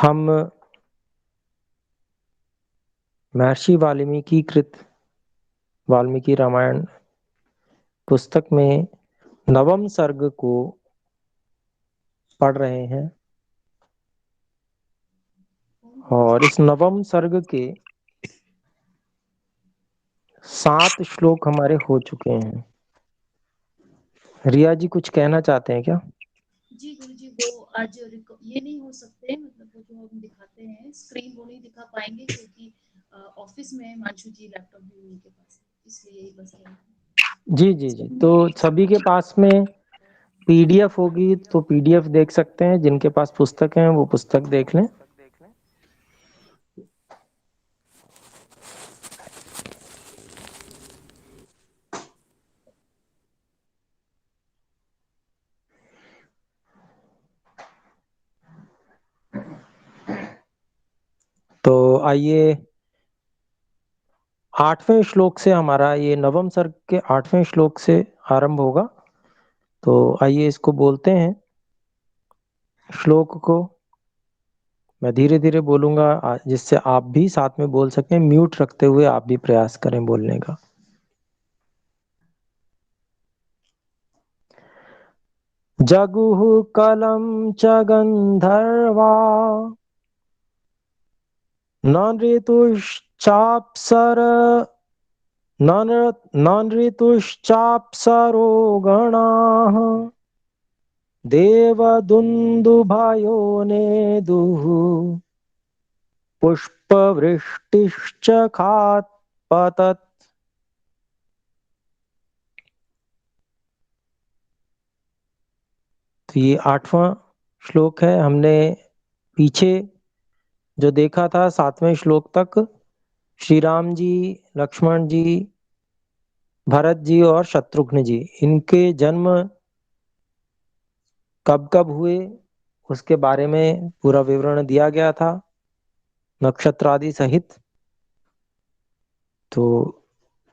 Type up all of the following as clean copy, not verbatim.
हम महर्षि वाल्मीकि कृत वाल्मीकि रामायण पुस्तक में नवम सर्ग को पढ़ रहे हैं और इस नवम सर्ग के 7 श्लोक हमारे हो चुके हैं। रिया जी कुछ कहना चाहते हैं क्या? जी गुरु जी, वो आज ये नहीं हो सकते, मतलब वो जो हम दिखाते हैं स्क्रीन वो नहीं दिखा पाएंगे क्योंकि ऑफिस में मांशु जी लैपटॉप भी उनके पास है, इसलिए यही बस जी जी जी, तो सभी के पास में पीडीएफ होगी तो पीडीएफ देख सकते हैं, जिनके पास पुस्तक है वो पुस्तक देख लें। तो आइए 8वें श्लोक से, हमारा ये नवम सर्ग के 8वें श्लोक से आरंभ होगा। तो आइए इसको बोलते हैं श्लोक को। मैं धीरे धीरे बोलूंगा जिससे आप भी साथ में बोल सकें। म्यूट रखते हुए आप भी प्रयास करें बोलने का। जगुः कलं च गंधर्वा न ऋतुश्चाप्सर न ऋतुश्चाप्सरो गणाः देवदुन्दुभयो नेदुः पुष्पवृष्टिश्च खात्पतत्। तो ये 8वां श्लोक है। हमने पीछे जो देखा था 7वें श्लोक तक, श्री राम जी, लक्ष्मण जी, भरत जी और शत्रुघ्न जी, इनके जन्म कब कब हुए उसके बारे में पूरा विवरण दिया गया था, नक्षत्र आदि सहित। तो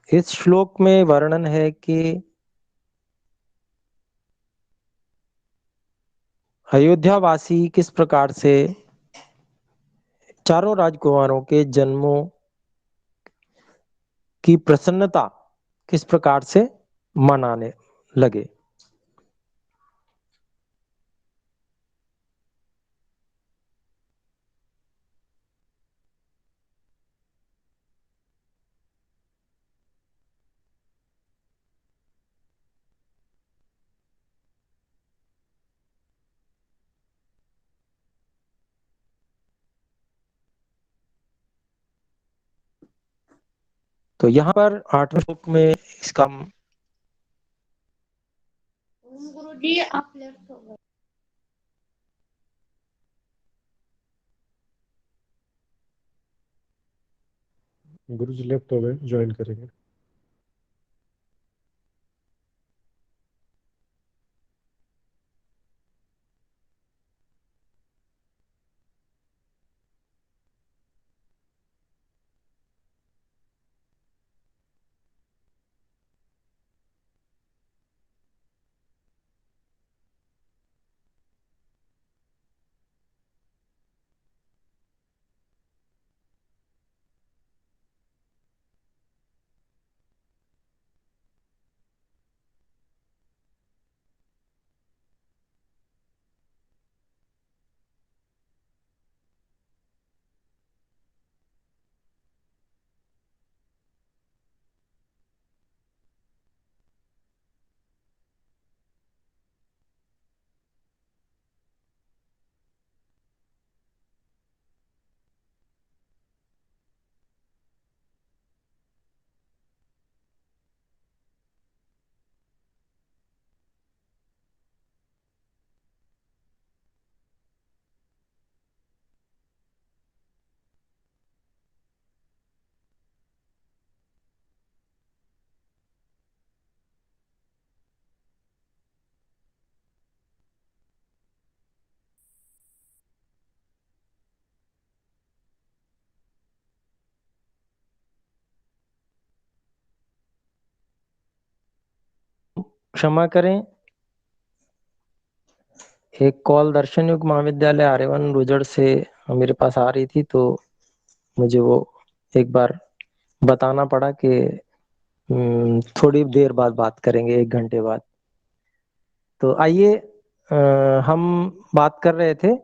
इस श्लोक में वर्णन है कि अयोध्यावासी किस प्रकार से चारों राजकुमारों के जन्मों की प्रसन्नता किस प्रकार से मनाने लगे। तो यहाँ पर 8वें श्लोक में इसका गुरु जी आप लेफ्ट हो गए। गुरु जी लेफ्ट हो गए, ज्वाइन करेंगे। क्षमा करें, एक कॉल दर्शन युग महाविद्यालय आर्यवन रुजड़ से मेरे पास आ रही थी, तो मुझे वो एक बार बताना पड़ा कि थोड़ी देर बाद बात करेंगे, 1 घंटे बाद। तो आइए, हम बात कर रहे थे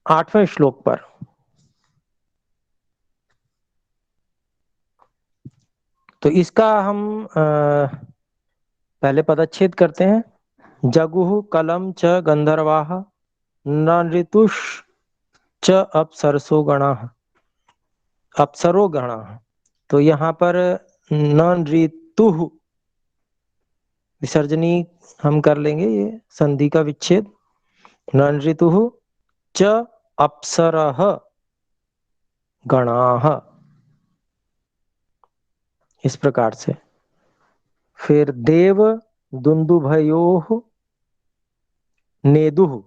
8वें श्लोक पर। तो इसका हम पहले पदच्छेद करते हैं। जगुः कलम च गंधर्वाः नृतुश्च अप्सरसो गणाः अप्सरो गणाः। तो यहाँ पर नृतुः विसर्जनी हम कर लेंगे, ये संधि का विच्छेद। नृतुः च अप्सरः गणाः, इस प्रकार से। फिर देव दुंदुभयोः नेदुः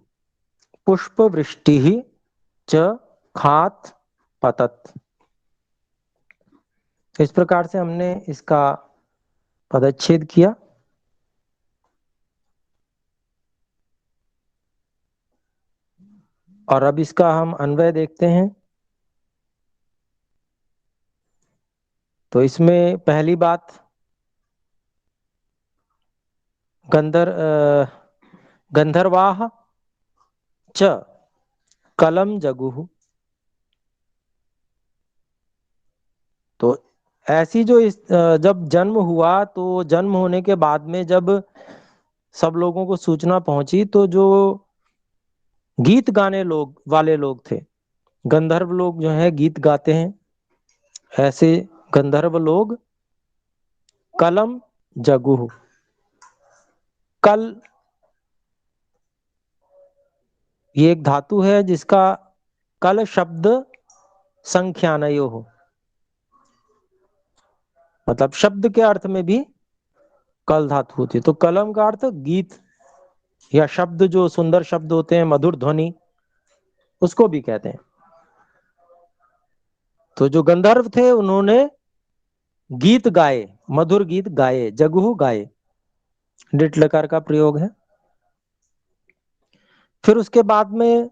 पुष्पवृष्टिः च खात पतत। इस प्रकार से हमने इसका पदच्छेद किया। और अब इसका हम अन्वय देखते हैं। तो इसमें पहली बात, गंधर्वाः च कलम जगुः। तो ऐसी जो जब जन्म हुआ, तो जन्म होने के बाद में जब सब लोगों को सूचना पहुंची, तो जो गीत गाने वाले लोग थे, गंधर्व लोग जो है गीत गाते हैं, ऐसे गंधर्व लोग कलम जगुः। कल ये एक धातु है जिसका कल शब्द संख्यानयोः, मतलब शब्द के अर्थ में भी कल धातु होती है। तो कलम का अर्थ गीत या शब्द, जो सुंदर शब्द होते हैं, मधुर ध्वनि, उसको भी कहते हैं। तो जो गंधर्व थे उन्होंने गीत गाए, मधुर गीत गाए, जगुः गाए, डिट लकार का प्रयोग है। फिर उसके बाद में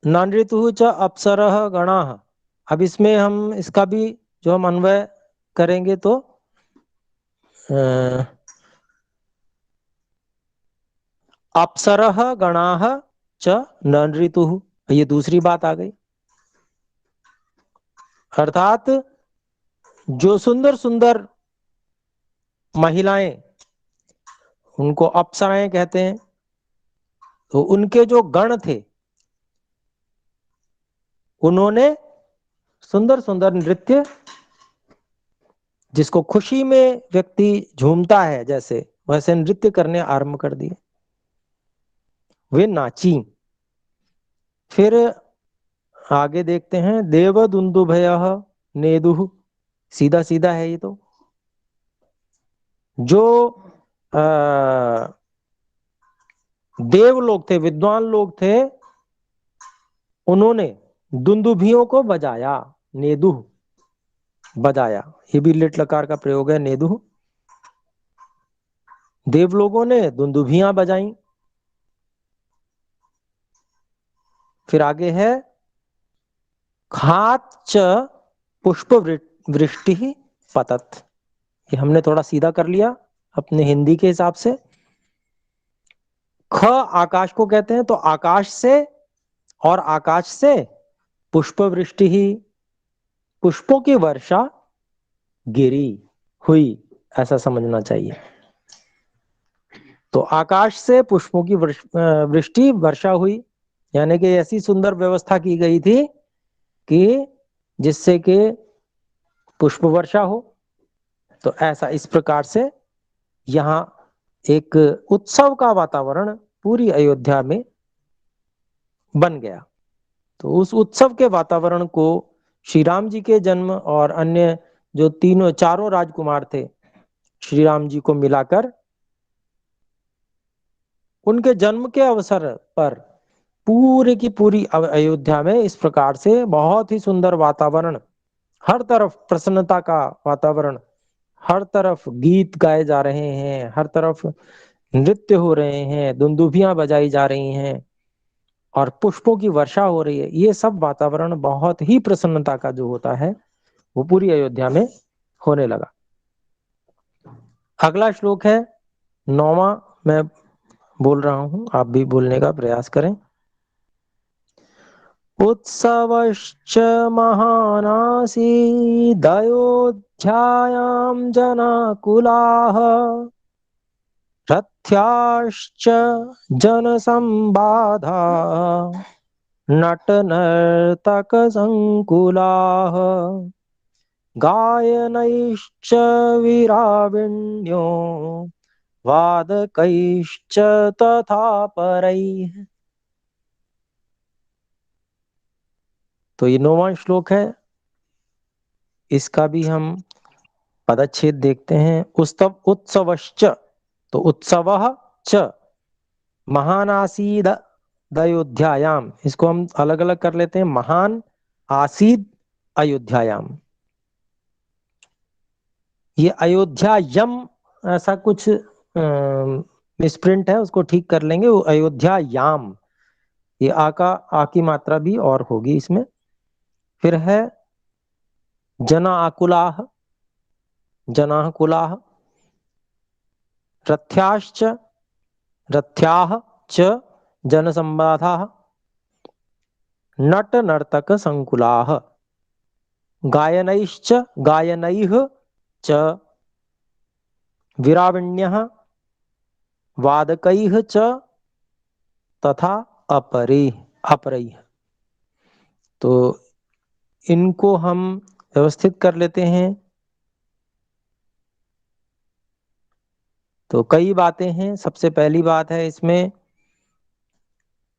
नृतुः च अप्सरः गणाः। अब इसमें हम इसका भी जो हम अन्वय करेंगे, तो अप्सरः गणाः च नृतुः, ये दूसरी बात आ गई। अर्थात जो सुंदर सुंदर महिलाएं, उनको अप्सराएं कहते हैं। तो उनके जो गण थे, उन्होंने सुंदर सुंदर नृत्य, जिसको खुशी में व्यक्ति झूमता है जैसे, वैसे नृत्य करने आरंभ कर दिए, वे नाची। फिर आगे देखते हैं, देव दुंदुभयः नेदुः। सीधा सीधा है ये तो। जो देव लोग थे, विद्वान लोग थे, उन्होंने दुंदुभियों को बजाया, नेदुः बजाया। ये भी लिट लकार का प्रयोग है, नेदुः। देव लोगों ने दुंदुभियां बजाई। फिर आगे है, खात च पुष्प वृष्टि पतत। ये हमने थोड़ा सीधा कर लिया अपने हिंदी के हिसाब से। ख आकाश को कहते हैं, तो आकाश से, और आकाश से पुष्प वृष्टि ही, पुष्पों की वर्षा गिरी हुई, ऐसा समझना चाहिए। तो आकाश से पुष्पों की वृष्टि वर्षा हुई, यानी कि ऐसी सुंदर व्यवस्था की गई थी कि जिससे कि पुष्प वर्षा हो। तो ऐसा, इस प्रकार से यहाँ एक उत्सव का वातावरण पूरी अयोध्या में बन गया। तो उस उत्सव के वातावरण को श्री राम जी के जन्म और अन्य जो चारों राजकुमार थे, श्री राम जी को मिलाकर, उनके जन्म के अवसर पर पूरे की पूरी अयोध्या में इस प्रकार से बहुत ही सुंदर वातावरण, हर तरफ प्रसन्नता का वातावरण, हर तरफ गीत गाए जा रहे हैं, हर तरफ नृत्य हो रहे हैं, दुंदुभियां बजाई जा रही हैं और पुष्पों की वर्षा हो रही है। ये सब वातावरण बहुत ही प्रसन्नता का जो होता है वो पूरी अयोध्या में होने लगा। अगला श्लोक है 9वां। मैं बोल रहा हूं, आप भी बोलने का प्रयास करें। उत्सवश्च महानासीदयोध्यायां जनाकुलाः रथ्याश्च जनसंबाधा नटनर्तकसङ्कुलाः गायनैश्च विराविण्यो वादकैश्च तथा परैः। तो ये 9वां श्लोक है, इसका भी हम पदच्छेद देखते हैं। उत्सवश्च, तो उत्सवः च महानासीद अयोध्यायाम, इसको हम अलग अलग कर लेते हैं। महान आसीद अयोध्यायाम, ये अयोध्यायम ऐसा कुछ मिसप्रिंट है, उसको ठीक कर लेंगे। वो अयोध्यायाम, ये आ की मात्रा भी और होगी इसमें। फिर है जना आकुलाह, जनाः कुलाः, रथ्याश्च, रथ्याः च जनसंबाधाः, नट नर्तक संकुलाः, गायनैश्च, गायनैः च, विराविण्यः, वादकैः च तथा अपरैः अपरैः। तो इनको हम व्यवस्थित कर लेते हैं। तो कई बातें हैं। सबसे पहली बात है इसमें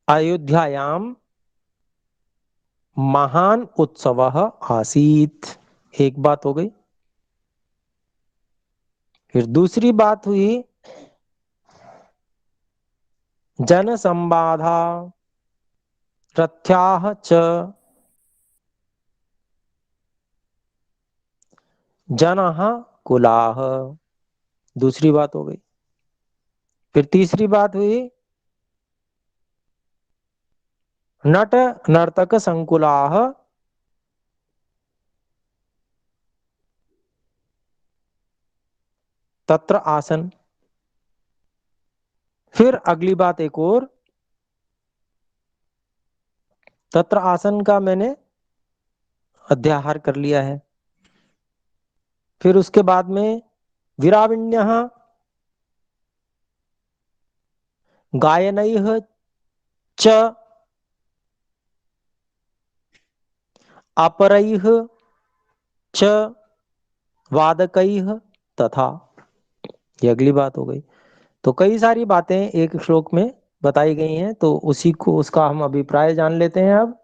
अयोध्यायाम महान उत्सवः आसीत्, एक बात हो गई। फिर दूसरी बात हुई जन संबाधा रथ्याः च, जनः कुलाः, दूसरी बात हो गई। फिर तीसरी बात हुई नट नर्तक संकुलाः, तत्र आसन। फिर अगली बात एक और, तत्र आसन का मैंने अध्याहार कर लिया है। फिर उसके बाद में विराविण्यः गायनैः च अपरैः च वादकैः तथा, ये अगली बात हो गई। तो कई सारी बातें एक श्लोक में बताई गई हैं, तो उसी को उसका हम अभिप्राय जान लेते हैं अब।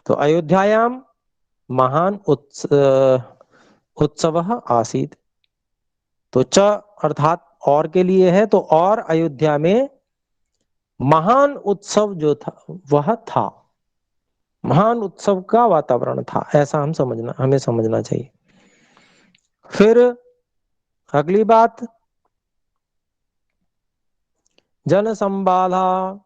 तो अयोध्यायाम महान उत्सव आसीत, तो च अर्थात और के लिए है, तो और अयोध्या में महान उत्सव जो था वह था, महान उत्सव का वातावरण था, ऐसा हमें समझना चाहिए। फिर अगली बात जन संबाधा,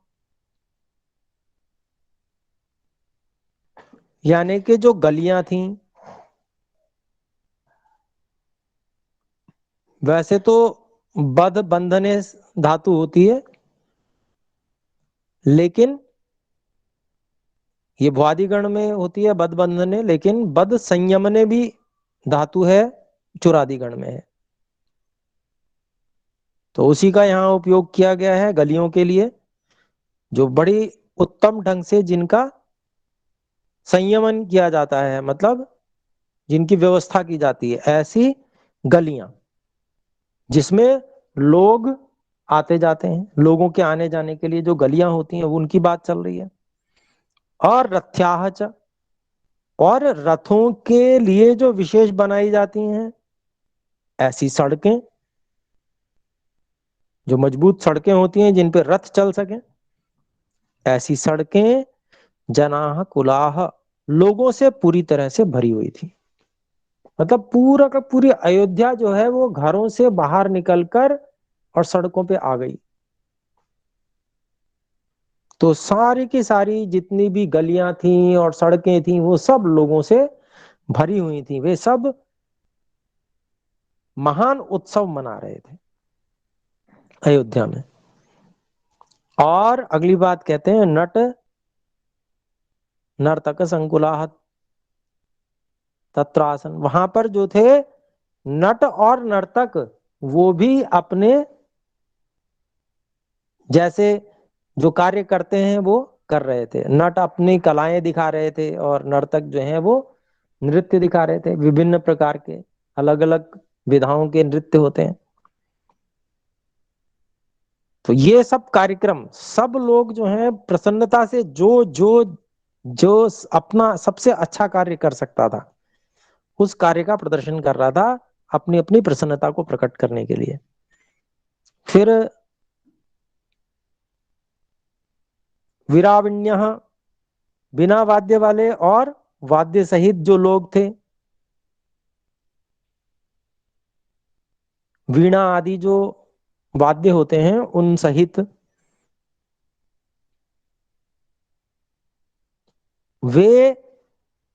यानी कि जो गलियां थीं, वैसे तो बद बंधने धातु होती है, लेकिन ये भ्वादिगण में होती है बद बंधने, लेकिन बद संयमने भी धातु है, चुरादिगण में है। तो उसी का यहाँ उपयोग किया गया है गलियों के लिए, जो बड़ी उत्तम ढंग से जिनका संयमन किया जाता है, मतलब जिनकी व्यवस्था की जाती है, ऐसी गलियां जिसमें लोग आते जाते हैं। लोगों के आने जाने के लिए जो गलियां होती हैं उनकी बात चल रही है। और रथ्याः च, और रथों के लिए जो विशेष बनाई जाती हैं ऐसी सड़कें, जो मजबूत सड़कें होती हैं जिन पे रथ चल सके, ऐसी सड़कें जनाः कुलाः, लोगों से पूरी तरह से भरी हुई थी। मतलब पूरा का पूरी अयोध्या जो है वो घरों से बाहर निकलकर और सड़कों पे आ गई। तो सारी की सारी जितनी भी गलियां थी और सड़कें थी वो सब लोगों से भरी हुई थी। वे सब महान उत्सव मना रहे थे अयोध्या में। और अगली बात कहते हैं नट नर्तक संकुलाह तत्रासन। वहां पर जो थे नट और नर्तक वो भी अपने जैसे जो कार्य करते हैं वो कर रहे थे। नट अपनी कलाएं दिखा रहे थे और नर्तक जो हैं वो नृत्य दिखा रहे थे। विभिन्न प्रकार के अलग अलग विधाओं के नृत्य होते हैं। तो ये सब कार्यक्रम सब लोग जो हैं प्रसन्नता से जो जो जो अपना सबसे अच्छा कार्य कर सकता था उस कार्य का प्रदर्शन कर रहा था अपनी अपनी प्रसन्नता को प्रकट करने के लिए। फिर वीराविण्य बिना वाद्य वाले और वाद्य सहित जो लोग थे, वीणा आदि जो वाद्य होते हैं उन सहित वे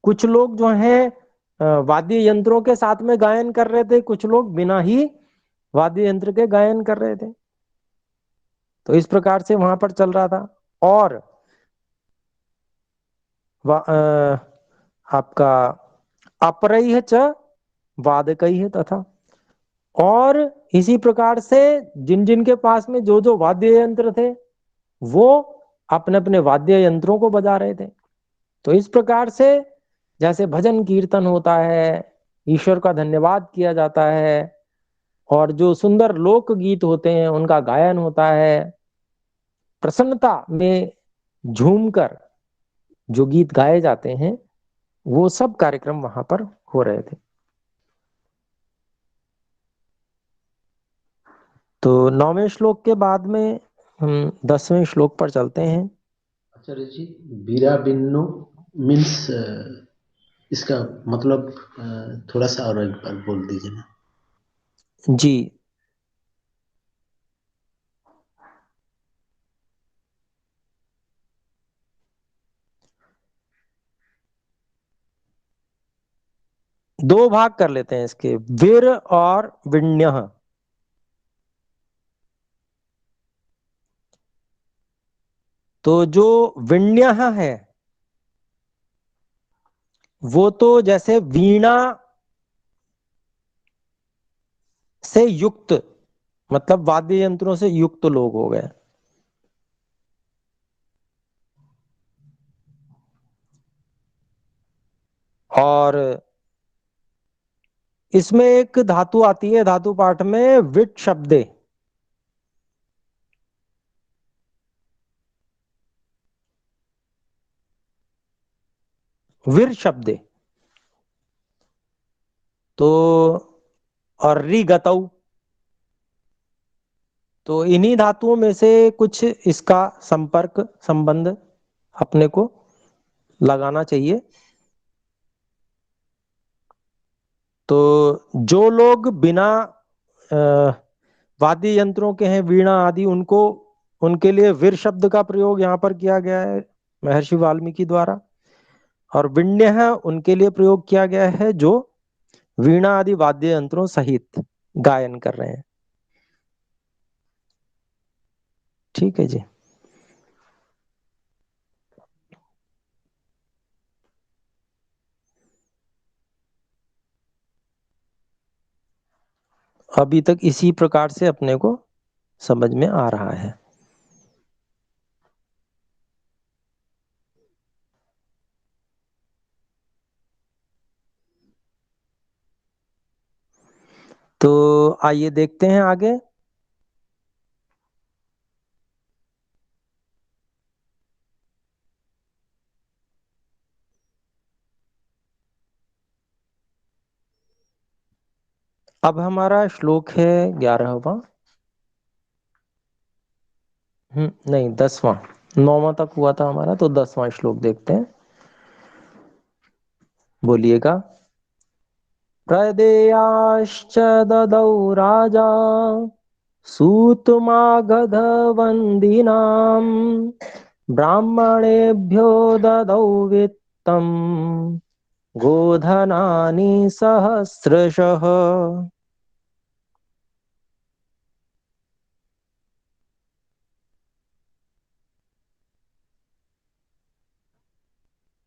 कुछ लोग जो हैं वाद्य यंत्रों के साथ में गायन कर रहे थे, कुछ लोग बिना ही वाद्य यंत्र के गायन कर रहे थे। तो इस प्रकार से वहां पर चल रहा था। और आपका अपरैह च वादकैः तथा। और इसी प्रकार से जिन जिन के पास में जो जो वाद्य यंत्र थे वो अपने अपने वाद्य यंत्रों को बजा रहे थे। तो इस प्रकार से जैसे भजन कीर्तन होता है, ईश्वर का धन्यवाद किया जाता है और जो सुंदर लोक गीत होते हैं उनका गायन होता है, प्रसन्नता में झूमकर जो गीत गाए जाते हैं वो सब कार्यक्रम वहां पर हो रहे थे। तो 9वें श्लोक के बाद में हम 10वें श्लोक पर चलते हैं। आचार्य जी, बीरा बिन्नो मीन्स इसका मतलब थोड़ा सा और एक बार बोल दीजिए ना। जी, दो भाग कर लेते हैं इसके, वीर और विण्य। तो जो विण्य है वो तो जैसे वीणा से युक्त मतलब वाद्य यंत्रों से युक्त लोग हो गए। और इसमें एक धातु आती है धातु पाठ में विट शब्दे। वीर शब्दे तो और री गतौ। तो इन्हीं धातुओं में से कुछ इसका संपर्क संबंध अपने को लगाना चाहिए। तो जो लोग बिना वाद्य यंत्रों के हैं वीणा आदि उनको उनके लिए वीर शब्द का प्रयोग यहाँ पर किया गया है महर्षि वाल्मीकि द्वारा। और विण्य है उनके लिए प्रयोग किया गया है जो वीणा आदि वाद्य यंत्रों सहित गायन कर रहे हैं। ठीक है जी। अभी तक इसी प्रकार से अपने को समझ में आ रहा है। तो आइए देखते हैं आगे। अब हमारा श्लोक है 11वां। नहीं 10वां। 9वां तक हुआ था हमारा तो 10वां श्लोक देखते हैं। बोलिएगा। प्रदेयाश्च ददौ राजा सूतमागधवन्दिनाम् ब्राह्मणेभ्यो ददौ वित्तम् गोधनानि सहस्रशः।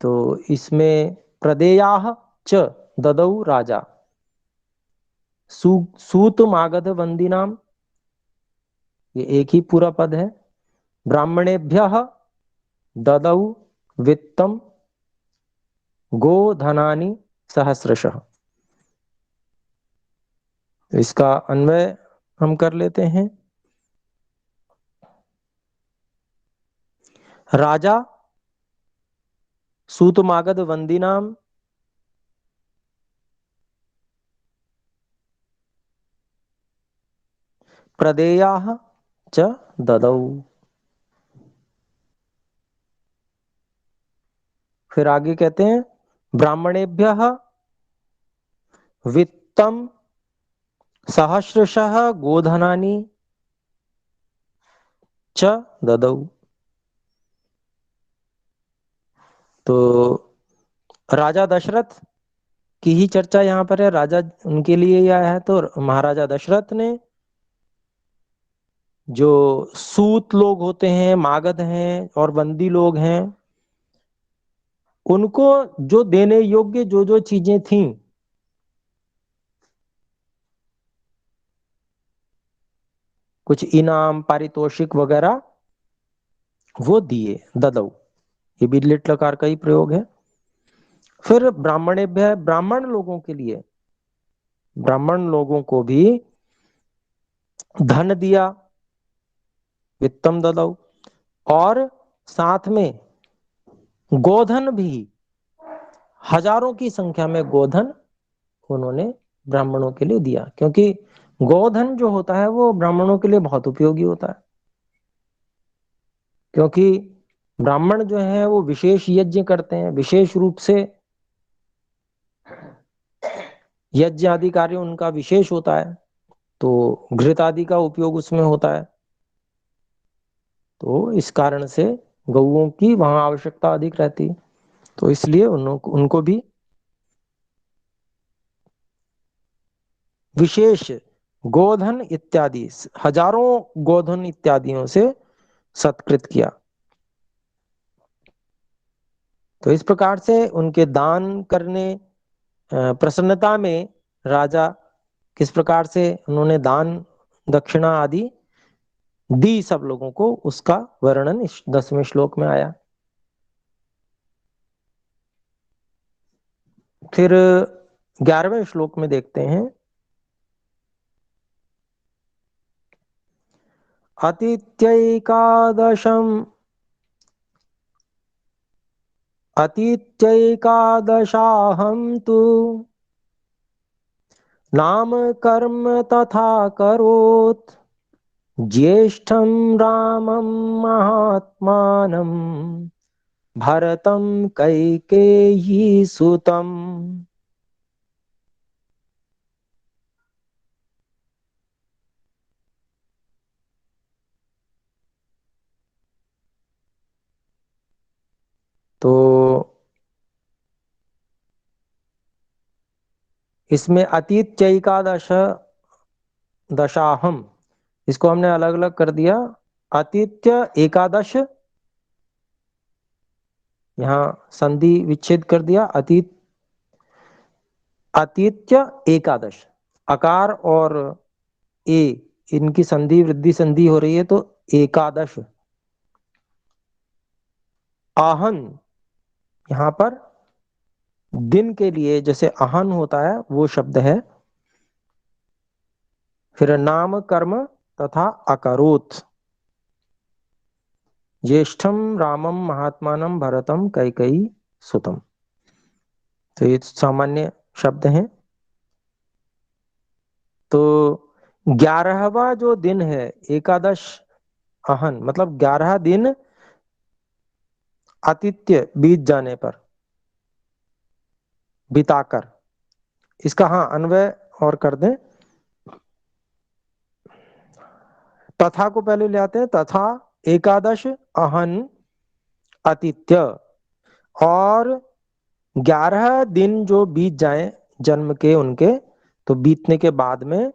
तो इसमें प्रदेयाः च ददौ राजा, सूतमागध वंदिनाम, ये एक ही पूरा पद है। ब्राह्मणेभ्यः ददौ वित्तम गोधनानि सहस्रशः। इसका अन्वय हम कर लेते हैं। राजा सूतमागध वंदिनाम प्रदेयाः च ददौ। फिर आगे कहते हैं ब्राह्मणेभ्यः वित्तम सहस्रशः गोधनानि च ददौ। तो राजा दशरथ की ही चर्चा यहाँ पर है, राजा उनके लिए ही आया है। तो महाराजा दशरथ ने जो सूत लोग होते हैं, मागध हैं और बंदी लोग हैं, उनको जो देने योग्य जो जो चीजें थीं, कुछ इनाम पारितोषिक वगैरह, वो दिए, ददौ। ये भी लिट लकार का ही प्रयोग है। फिर ब्राह्मणेभ्य, ब्राह्मण लोगों के लिए, ब्राह्मण लोगों को भी धन दिया, वित्तम ददौ, और साथ में गोधन भी, हजारों की संख्या में गोधन उन्होंने ब्राह्मणों के लिए दिया, क्योंकि गोधन जो होता है वो ब्राह्मणों के लिए बहुत उपयोगी होता है। क्योंकि ब्राह्मण जो है वो विशेष यज्ञ करते हैं, विशेष रूप से यज्ञ आदि कार्य उनका विशेष होता है, तो घृत आदि का उपयोग उसमें होता है। तो इस कारण से गौओं की वहां आवश्यकता अधिक रहती है, तो इसलिए उनको भी विशेष गोधन इत्यादि, हजारों गोधन इत्यादियों से सत्कृत किया। तो इस प्रकार से उनके दान करने, प्रसन्नता में राजा किस प्रकार से उन्होंने दान दक्षिणा आदि दी सब लोगों को, उसका वर्णन इस 10वें श्लोक में आया। फिर 11वें श्लोक में देखते हैं, अतीत्यैकादशाहं तु नाम कर्म तथा करोत् ज्येष्ठं रामं महात्मानं भरतं कैकेयी सुतम्। तो इसमें अतीत्यैकादश दशाहम, इसको हमने अलग अलग कर दिया। आतिथ्य एकादश, यहाँ संधि विच्छेद कर दिया, आतिथ्य एकादश, अकार और ए इनकी संधि वृद्धि संधि हो रही है, तो एकादश। आहन, यहाँ पर दिन के लिए जैसे आहन होता है वो शब्द है। फिर नाम कर्म तथा अकरोत्, ज्येष्ठम रामम महात्मानम भरतम कैकेयी सुतम। तो ये सामान्य शब्द हैं। तो 11वां जो दिन है एकादश आहन, मतलब 11 दिन आतिथ्य बीत जाने पर, बिताकर इसका हाँ अन्वय और कर दें। तथा को पहले ले आते हैं, तथा एकादश अहन अतिथ्य, और 11 दिन जो बीत जाए जन्म के उनके, तो बीतने के बाद में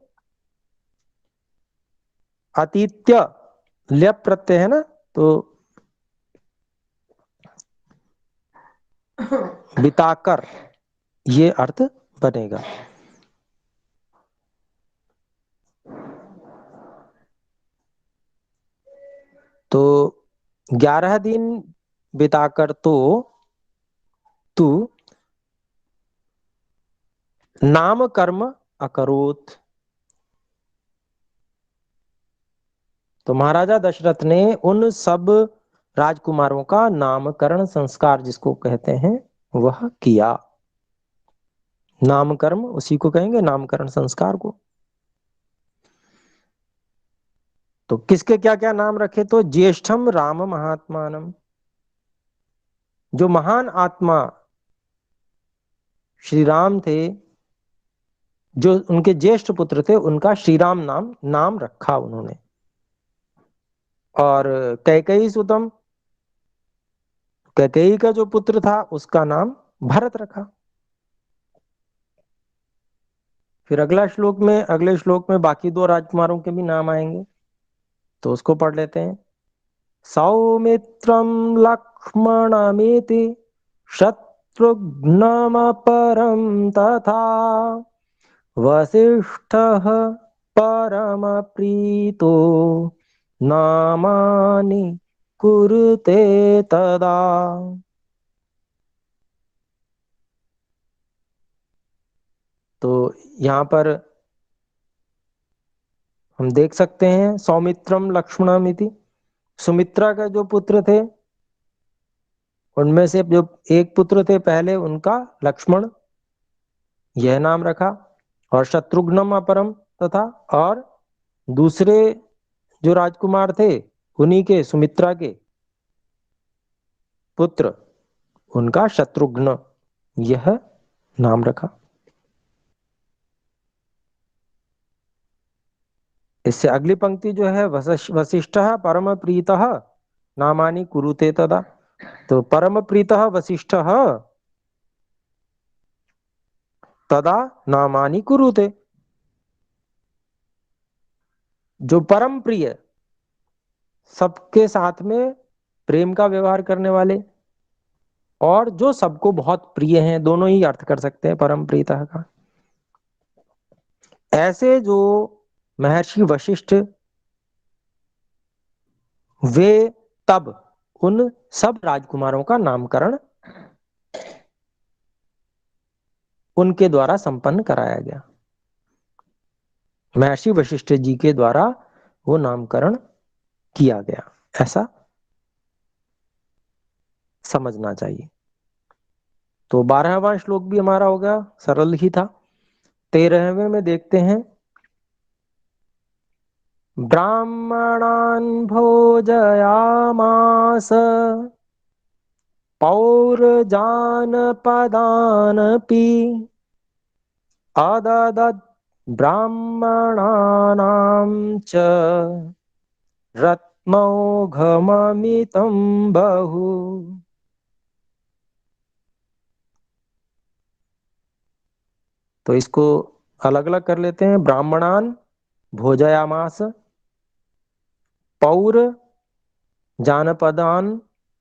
अतिथ्य ल्यप प्रत्यय है ना, तो बिताकर ये अर्थ बनेगा। तो 11 दिन बिताकर तो तू नाम कर्म अकरोत। तो महाराजा दशरथ ने उन सब राजकुमारों का नामकरण संस्कार जिसको कहते हैं वह किया। नामकर्म उसी को कहेंगे, नामकरण संस्कार को। तो किसके क्या क्या नाम रखे, तो ज्येष्ठम राम महात्मानम, जो महान आत्मा श्री राम थे, जो उनके ज्येष्ठ पुत्र थे, उनका श्री राम नाम रखा उन्होंने। और कैकेयी सुतम, कैकेयी का जो पुत्र था उसका नाम भरत रखा। फिर अगले श्लोक में बाकी 2 राजकुमारों के भी नाम आएंगे, तो उसको पढ़ लेते हैं। सौमित्रम लक्ष्मणमेति शत्रुघ्नमपरं तथा वसिष्ठः परमप्रीतो नामानि कुरुते तदा। तो यहाँ पर हम देख सकते हैं सौमित्रम लक्ष्मणम इति, सुमित्रा का जो पुत्र थे उनमें से जो एक पुत्र थे पहले, उनका लक्ष्मण यह नाम रखा, और शत्रुघ्नम अपरम तथा, और दूसरे जो राजकुमार थे उन्हीं के सुमित्रा के पुत्र, उनका शत्रुघ्न यह नाम रखा। इससे अगली पंक्ति जो है वशिष्ठ परम प्रीत नामानि कुरुते तदा। तो परम प्रीत वशिष्ठ तदा नामानि कुरुते, जो परम प्रिय, सबके साथ में प्रेम का व्यवहार करने वाले, और जो सबको बहुत प्रिय हैं, दोनों ही अर्थ कर सकते हैं परम प्रीतः का। ऐसे जो महर्षि वशिष्ठ, वे तब उन सब राजकुमारों का नामकरण उनके द्वारा संपन्न कराया गया। महर्षि वशिष्ठ जी के द्वारा वो नामकरण किया गया, ऐसा समझना चाहिए। तो 12वां श्लोक भी हमारा हो गया, सरल ही था। 13वें में देखते हैं, ब्राह्मणान् भोजयामास पौरजानपदानपि अददद् ब्राह्मणानां च रत्नौघममितं बहु। तो इसको अलग अलग कर लेते हैं। ब्राह्मणान भोजयामास पौर जानपदान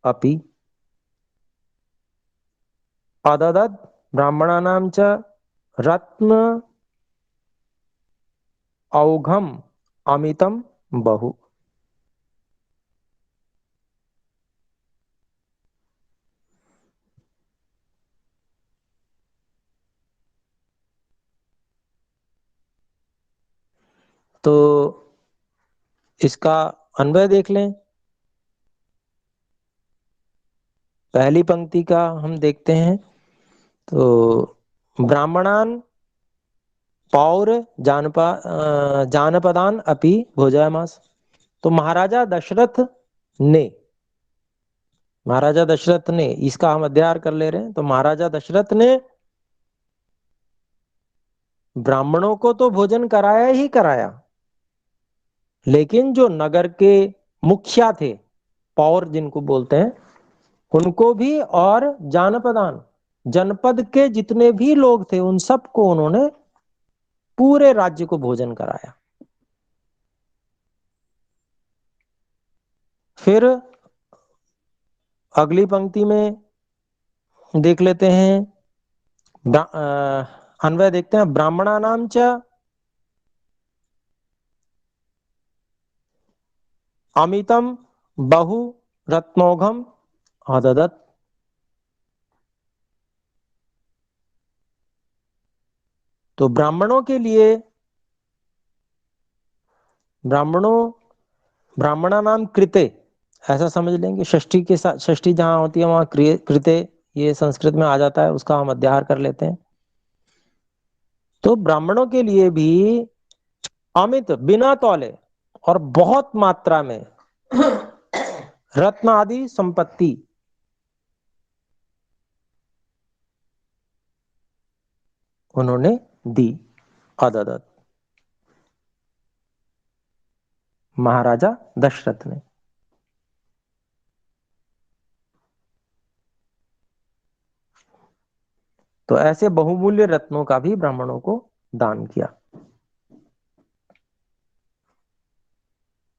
अपि अददद् ब्राह्मणानां च रत्न औघम अमितम बहु। तो इसका अन्वय देख लें। पहली पंक्ति का हम देखते हैं, तो ब्राह्मणान पौर जानपदान अपि भोजयामास। तो महाराजा दशरथ ने इसका हम अध्ययन कर ले रहे हैं। तो महाराजा दशरथ ने ब्राह्मणों को तो भोजन कराया ही कराया, लेकिन जो नगर के मुखिया थे, पौर जिनको बोलते हैं, उनको भी, और जानपदान, जनपद के जितने भी लोग थे, उन सबको उन्होंने पूरे राज्य को भोजन कराया। फिर अगली पंक्ति में देख लेते हैं, अन्वय देखते हैं। ब्राह्मणानाम च अमितम बहु रत्नौघम अददत्। तो ब्राह्मणों के लिए, ब्राह्मणा नाम कृते, ऐसा समझ लेंगे। षष्ठी के साथ, षष्ठी जहां होती है वहां कृते ये संस्कृत में आ जाता है, उसका हम अध्याहार कर लेते हैं। तो ब्राह्मणों के लिए भी अमित, बिना तौले और बहुत मात्रा में रत्न आदि संपत्ति उन्होंने दी, अददत, महाराजा दशरथ ने। तो ऐसे बहुमूल्य रत्नों का भी ब्राह्मणों को दान किया।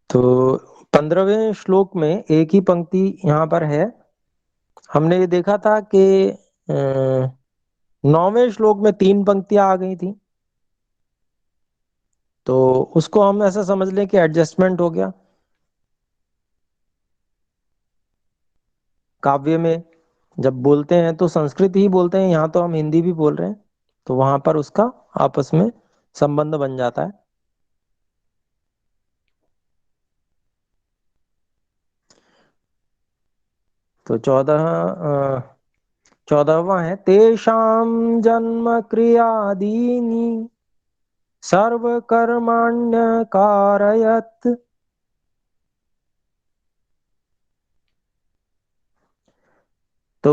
तो 15वें श्लोक में एक ही पंक्ति यहां पर है। हमने ये देखा था कि 9वें श्लोक में 3 पंक्तियां आ गई थी, तो उसको हम ऐसा समझ लें कि एडजस्टमेंट हो गया। काव्य में जब बोलते हैं तो संस्कृत ही बोलते हैं, यहाँ तो हम हिंदी भी बोल रहे हैं, तो वहां पर उसका आपस में संबंध बन जाता है। तो 14वां है, तेषाम जन्म क्रियादीनि सर्व कर्माण्य कारयत। तो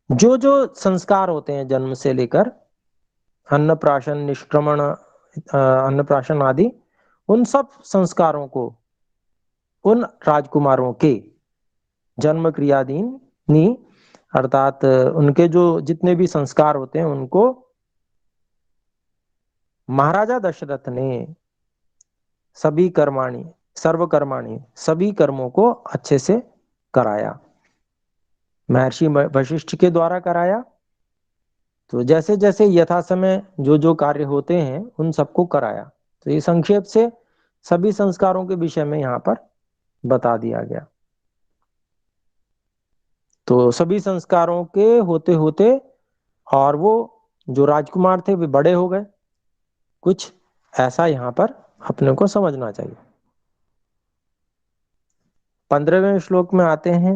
जो जो संस्कार होते हैं जन्म से लेकर अन्नप्राशन, निष्क्रमण, अन्नप्राशन आदि, उन सब संस्कारों को उन राजकुमारों के जन्म क्रियाधीन, अर्थात उनके जो जितने भी संस्कार होते हैं उनको महाराजा दशरथ ने सभी कर्माणी, सर्वकर्माणी, सभी कर्मों को अच्छे से कराया, महर्षि वशिष्ठ के द्वारा कराया। तो जैसे जैसे यथा समय जो जो कार्य होते हैं उन सबको कराया। तो ये संक्षेप से सभी संस्कारों के विषय में यहाँ पर बता दिया गया। तो सभी संस्कारों के होते होते, और वो जो राजकुमार थे वे बड़े हो गए, कुछ ऐसा यहाँ पर अपने को समझना चाहिए। 15वें श्लोक में आते हैं।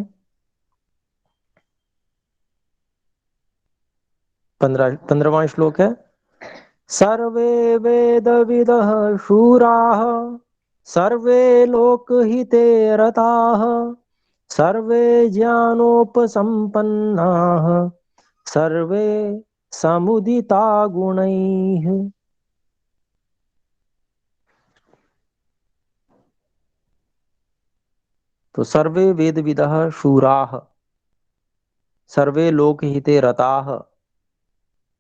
15वां श्लोक है, सर्वे वेद विदः शूराः सर्वे लोकहिते रताः सर्वे ज्ञानोपसंपन्नाः सर्वे समुदिता गुणैः। तो सर्वे वेद विदः शूराः सर्वे लोकहिते रताः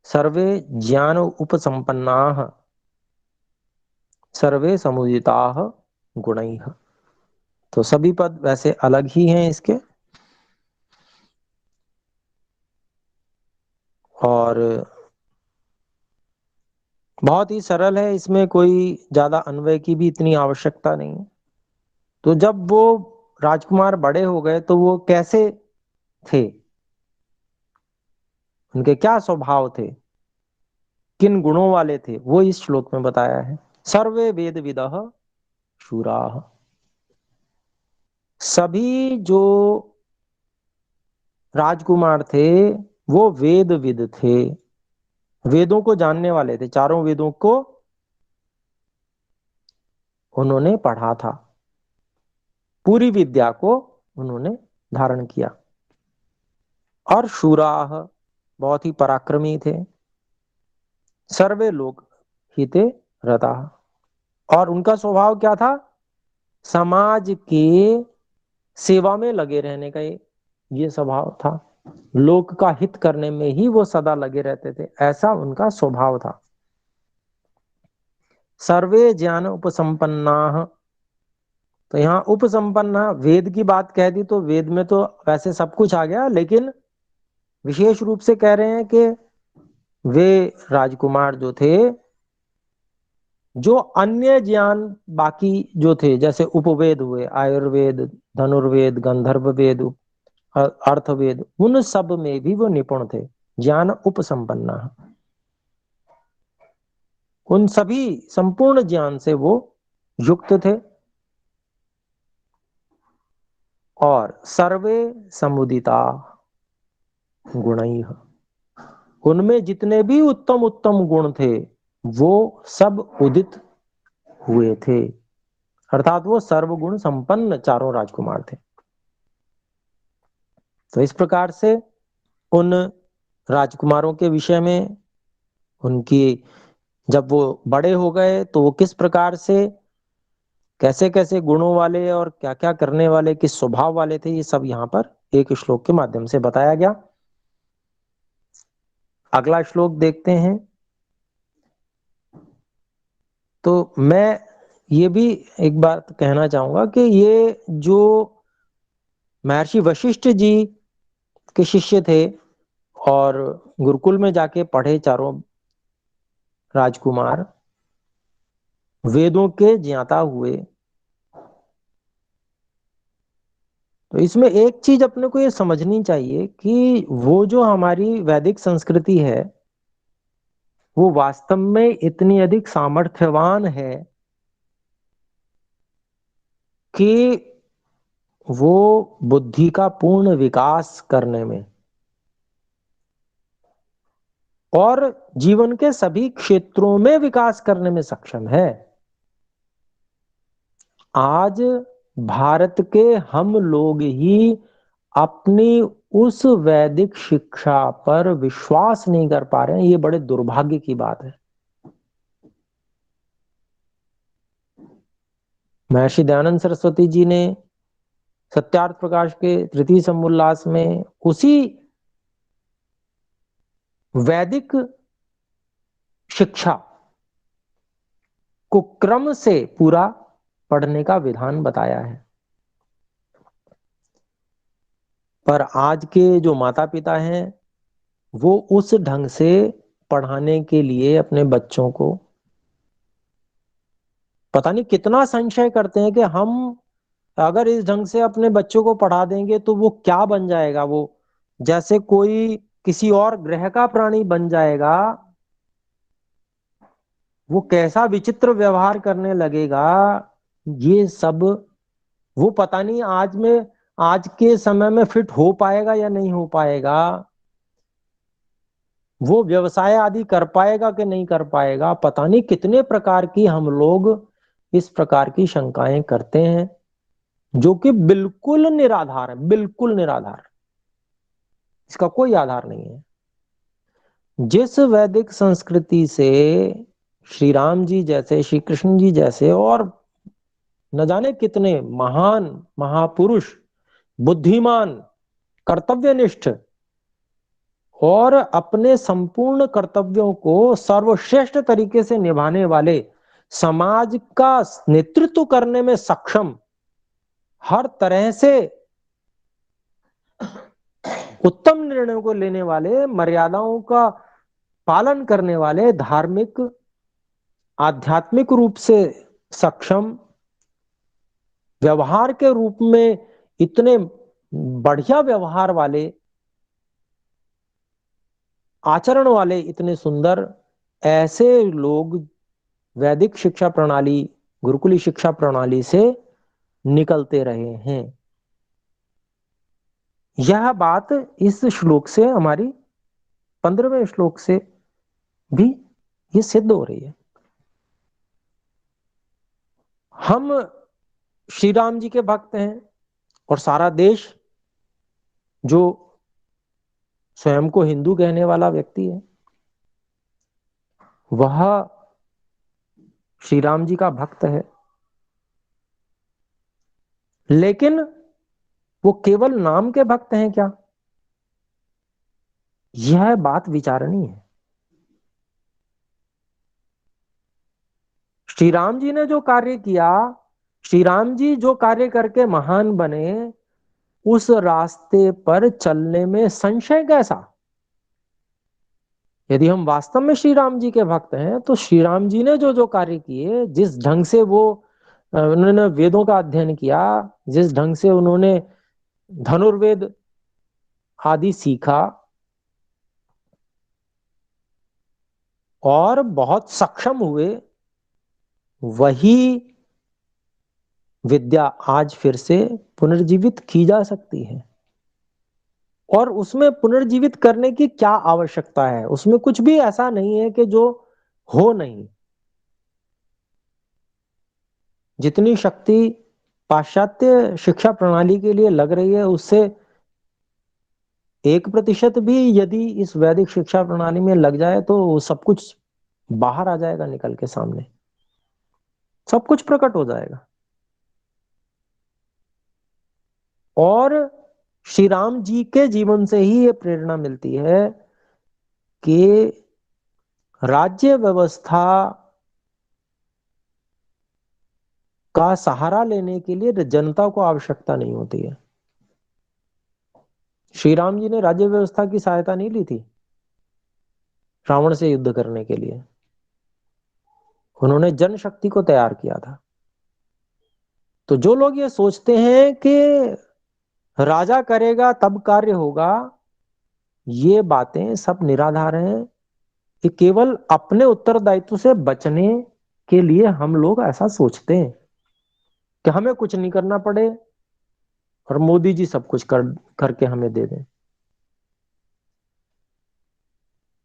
सर्वे ज्ञान उपसंपन्नाः सर्वे समुदिताः गुणैः। तो सभी पद वैसे अलग ही हैं इसके, और बहुत ही सरल है, इसमें कोई ज्यादा अन्वय की भी इतनी आवश्यकता नहीं है। तो जब वो राजकुमार बड़े हो गए तो वो कैसे थे, उनके क्या स्वभाव थे, किन गुणों वाले थे, वो इस श्लोक में बताया है। सर्वे वेद विदः शूराः, सभी जो राजकुमार थे वो वेद विद थे, वेदों को जानने वाले थे, चारों वेदों को उन्होंने पढ़ा था, पूरी विद्या को उन्होंने धारण किया। और शूराह, बहुत ही पराक्रमी थे। सर्वे लोग हिते रता, और उनका स्वभाव क्या था? समाज के सेवा में लगे रहने का ये स्वभाव था। लोक का हित करने में ही वो सदा लगे रहते थे, ऐसा उनका स्वभाव था। सर्वे ज्ञान उपसंपन्ना, तो यहाँ उपसंपन्ना वेद की बात कह दी, तो वेद में तो वैसे सब कुछ आ गया, लेकिन विशेष रूप से कह रहे हैं कि वे राजकुमार जो थे, जो अन्य ज्ञान बाकी जो थे, जैसे उपवेद हुए, आयुर्वेद, धनुर्वेद, गंधर्व वेद, अर्थवेद, उन सब में भी वो निपुण थे। ज्ञान उपसंपन्ना, उन सभी संपूर्ण ज्ञान से वो युक्त थे। और सर्वे समुदिता गुणैः, उनमें जितने भी उत्तम उत्तम गुण थे वो सब उदित हुए थे, अर्थात वो सर्वगुण संपन्न चारों राजकुमार थे। तो इस प्रकार से उन राजकुमारों के विषय में, उनकी जब वो बड़े हो गए तो वो किस प्रकार से, कैसे कैसे गुणों वाले और क्या क्या करने वाले, किस स्वभाव वाले थे, ये सब यहाँ पर एक श्लोक के माध्यम से बताया गया। अगला श्लोक देखते हैं। तो मैं ये भी एक बात कहना चाहूंगा कि ये जो महर्षि वशिष्ठ जी के शिष्य थे और गुरुकुल में जाके पढ़े चारों राजकुमार, वेदों के ज्ञाता हुए, तो इसमें एक चीज अपने को ये समझनी चाहिए कि वो जो हमारी वैदिक संस्कृति है वो वास्तव में इतनी अधिक सामर्थ्यवान है कि वो बुद्धि का पूर्ण विकास करने में और जीवन के सभी क्षेत्रों में विकास करने में सक्षम है। आज भारत के हम लोग ही अपनी उस वैदिक शिक्षा पर विश्वास नहीं कर पा रहे हैं, ये बड़े दुर्भाग्य की बात है। महर्षि दयानंद सरस्वती जी ने सत्यार्थ प्रकाश के तृतीय समुल्लास में उसी वैदिक शिक्षा को क्रम से पूरा पढ़ने का विधान बताया है। पर आज के जो माता पिता हैं वो उस ढंग से पढ़ाने के लिए अपने बच्चों को पता नहीं कितना संशय करते हैं कि हम अगर इस ढंग से अपने बच्चों को पढ़ा देंगे तो वो क्या बन जाएगा, वो जैसे कोई किसी और ग्रह का प्राणी बन जाएगा, वो कैसा विचित्र व्यवहार करने लगेगा। ये सब वो पता नहीं आज के समय में फिट हो पाएगा या नहीं हो पाएगा, वो व्यवसाय आदि कर पाएगा कि नहीं कर पाएगा, पता नहीं कितने प्रकार की हम लोग इस प्रकार की शंकाएं करते हैं जो कि बिल्कुल निराधार है, बिल्कुल निराधार, इसका कोई आधार नहीं है। जिस वैदिक संस्कृति से श्री राम जी जैसे, श्री कृष्ण जी जैसे और न जाने कितने महान महापुरुष, बुद्धिमान, कर्तव्यनिष्ठ और अपने संपूर्ण कर्तव्यों को सर्वश्रेष्ठ तरीके से निभाने वाले, समाज का नेतृत्व करने में सक्षम, हर तरह से उत्तम निर्णयों को लेने वाले, मर्यादाओं का पालन करने वाले, धार्मिक आध्यात्मिक रूप से सक्षम, व्यवहार के रूप में इतने बढ़िया व्यवहार वाले, आचरण वाले, इतने सुंदर, ऐसे लोग वैदिक शिक्षा प्रणाली, गुरुकुली शिक्षा प्रणाली से निकलते रहे हैं। यह बात इस श्लोक से, हमारी 15वें श्लोक से भी ये सिद्ध हो रही है। हम श्री राम जी के भक्त हैं और सारा देश जो स्वयं को हिंदू कहने वाला व्यक्ति है, वह श्री राम जी का भक्त है, लेकिन वो केवल नाम के भक्त हैं क्या? यह बात विचारनीय है। श्री राम जी ने जो कार्य किया, श्री राम जी जो कार्य करके महान बने, उस रास्ते पर चलने में संशय कैसा? यदि हम वास्तव में श्री राम जी के भक्त हैं तो श्री राम जी ने जो जो कार्य किए, जिस ढंग से वो उन्होंने वेदों का अध्ययन किया, जिस ढंग से उन्होंने धनुर्वेद आदि सीखा और बहुत सक्षम हुए, वही विद्या आज फिर से पुनर्जीवित की जा सकती है। और उसमें पुनर्जीवित करने की क्या आवश्यकता है? उसमें कुछ भी ऐसा नहीं है कि जो हो नहीं। जितनी शक्ति पाश्चात्य शिक्षा प्रणाली के लिए लग रही है, उससे 1% भी यदि इस वैदिक शिक्षा प्रणाली में लग जाए तो सब कुछ बाहर आ जाएगा, निकल के सामने सब कुछ प्रकट हो जाएगा। और श्री राम जी के जीवन से ही ये प्रेरणा मिलती है कि राज्य व्यवस्था का सहारा लेने के लिए जनता को आवश्यकता नहीं होती है। श्री राम जी ने राज्य व्यवस्था की सहायता नहीं ली थी रावण से युद्ध करने के लिए, उन्होंने जनशक्ति को तैयार किया था। तो जो लोग ये सोचते हैं कि राजा करेगा तब कार्य होगा, ये बातें सब निराधार हैं। ये केवल अपने उत्तरदायित्व से बचने के लिए हम लोग ऐसा सोचते हैं कि हमें कुछ नहीं करना पड़े और मोदी जी सब कुछ करके हमें दे दें,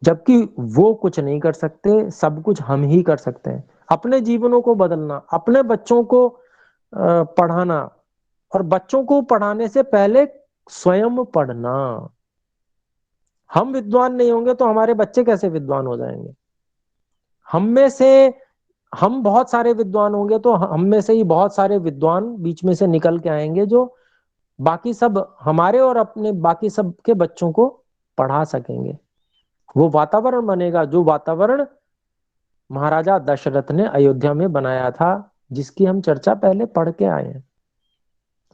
जबकि वो कुछ नहीं कर सकते, सब कुछ हम ही कर सकते हैं। अपने जीवनों को बदलना, अपने बच्चों को पढ़ाना, और बच्चों को पढ़ाने से पहले स्वयं पढ़ना। हम विद्वान नहीं होंगे तो हमारे बच्चे कैसे विद्वान हो जाएंगे? हम में से हम बहुत सारे विद्वान होंगे तो हम में से ही बहुत सारे विद्वान बीच में से निकल के आएंगे, जो बाकी सब हमारे और अपने बाकी सब के बच्चों को पढ़ा सकेंगे। वो वातावरण बनेगा जो वातावरण महाराजा दशरथ ने अयोध्या में बनाया था, जिसकी हम चर्चा पहले पढ़ के आए हैं।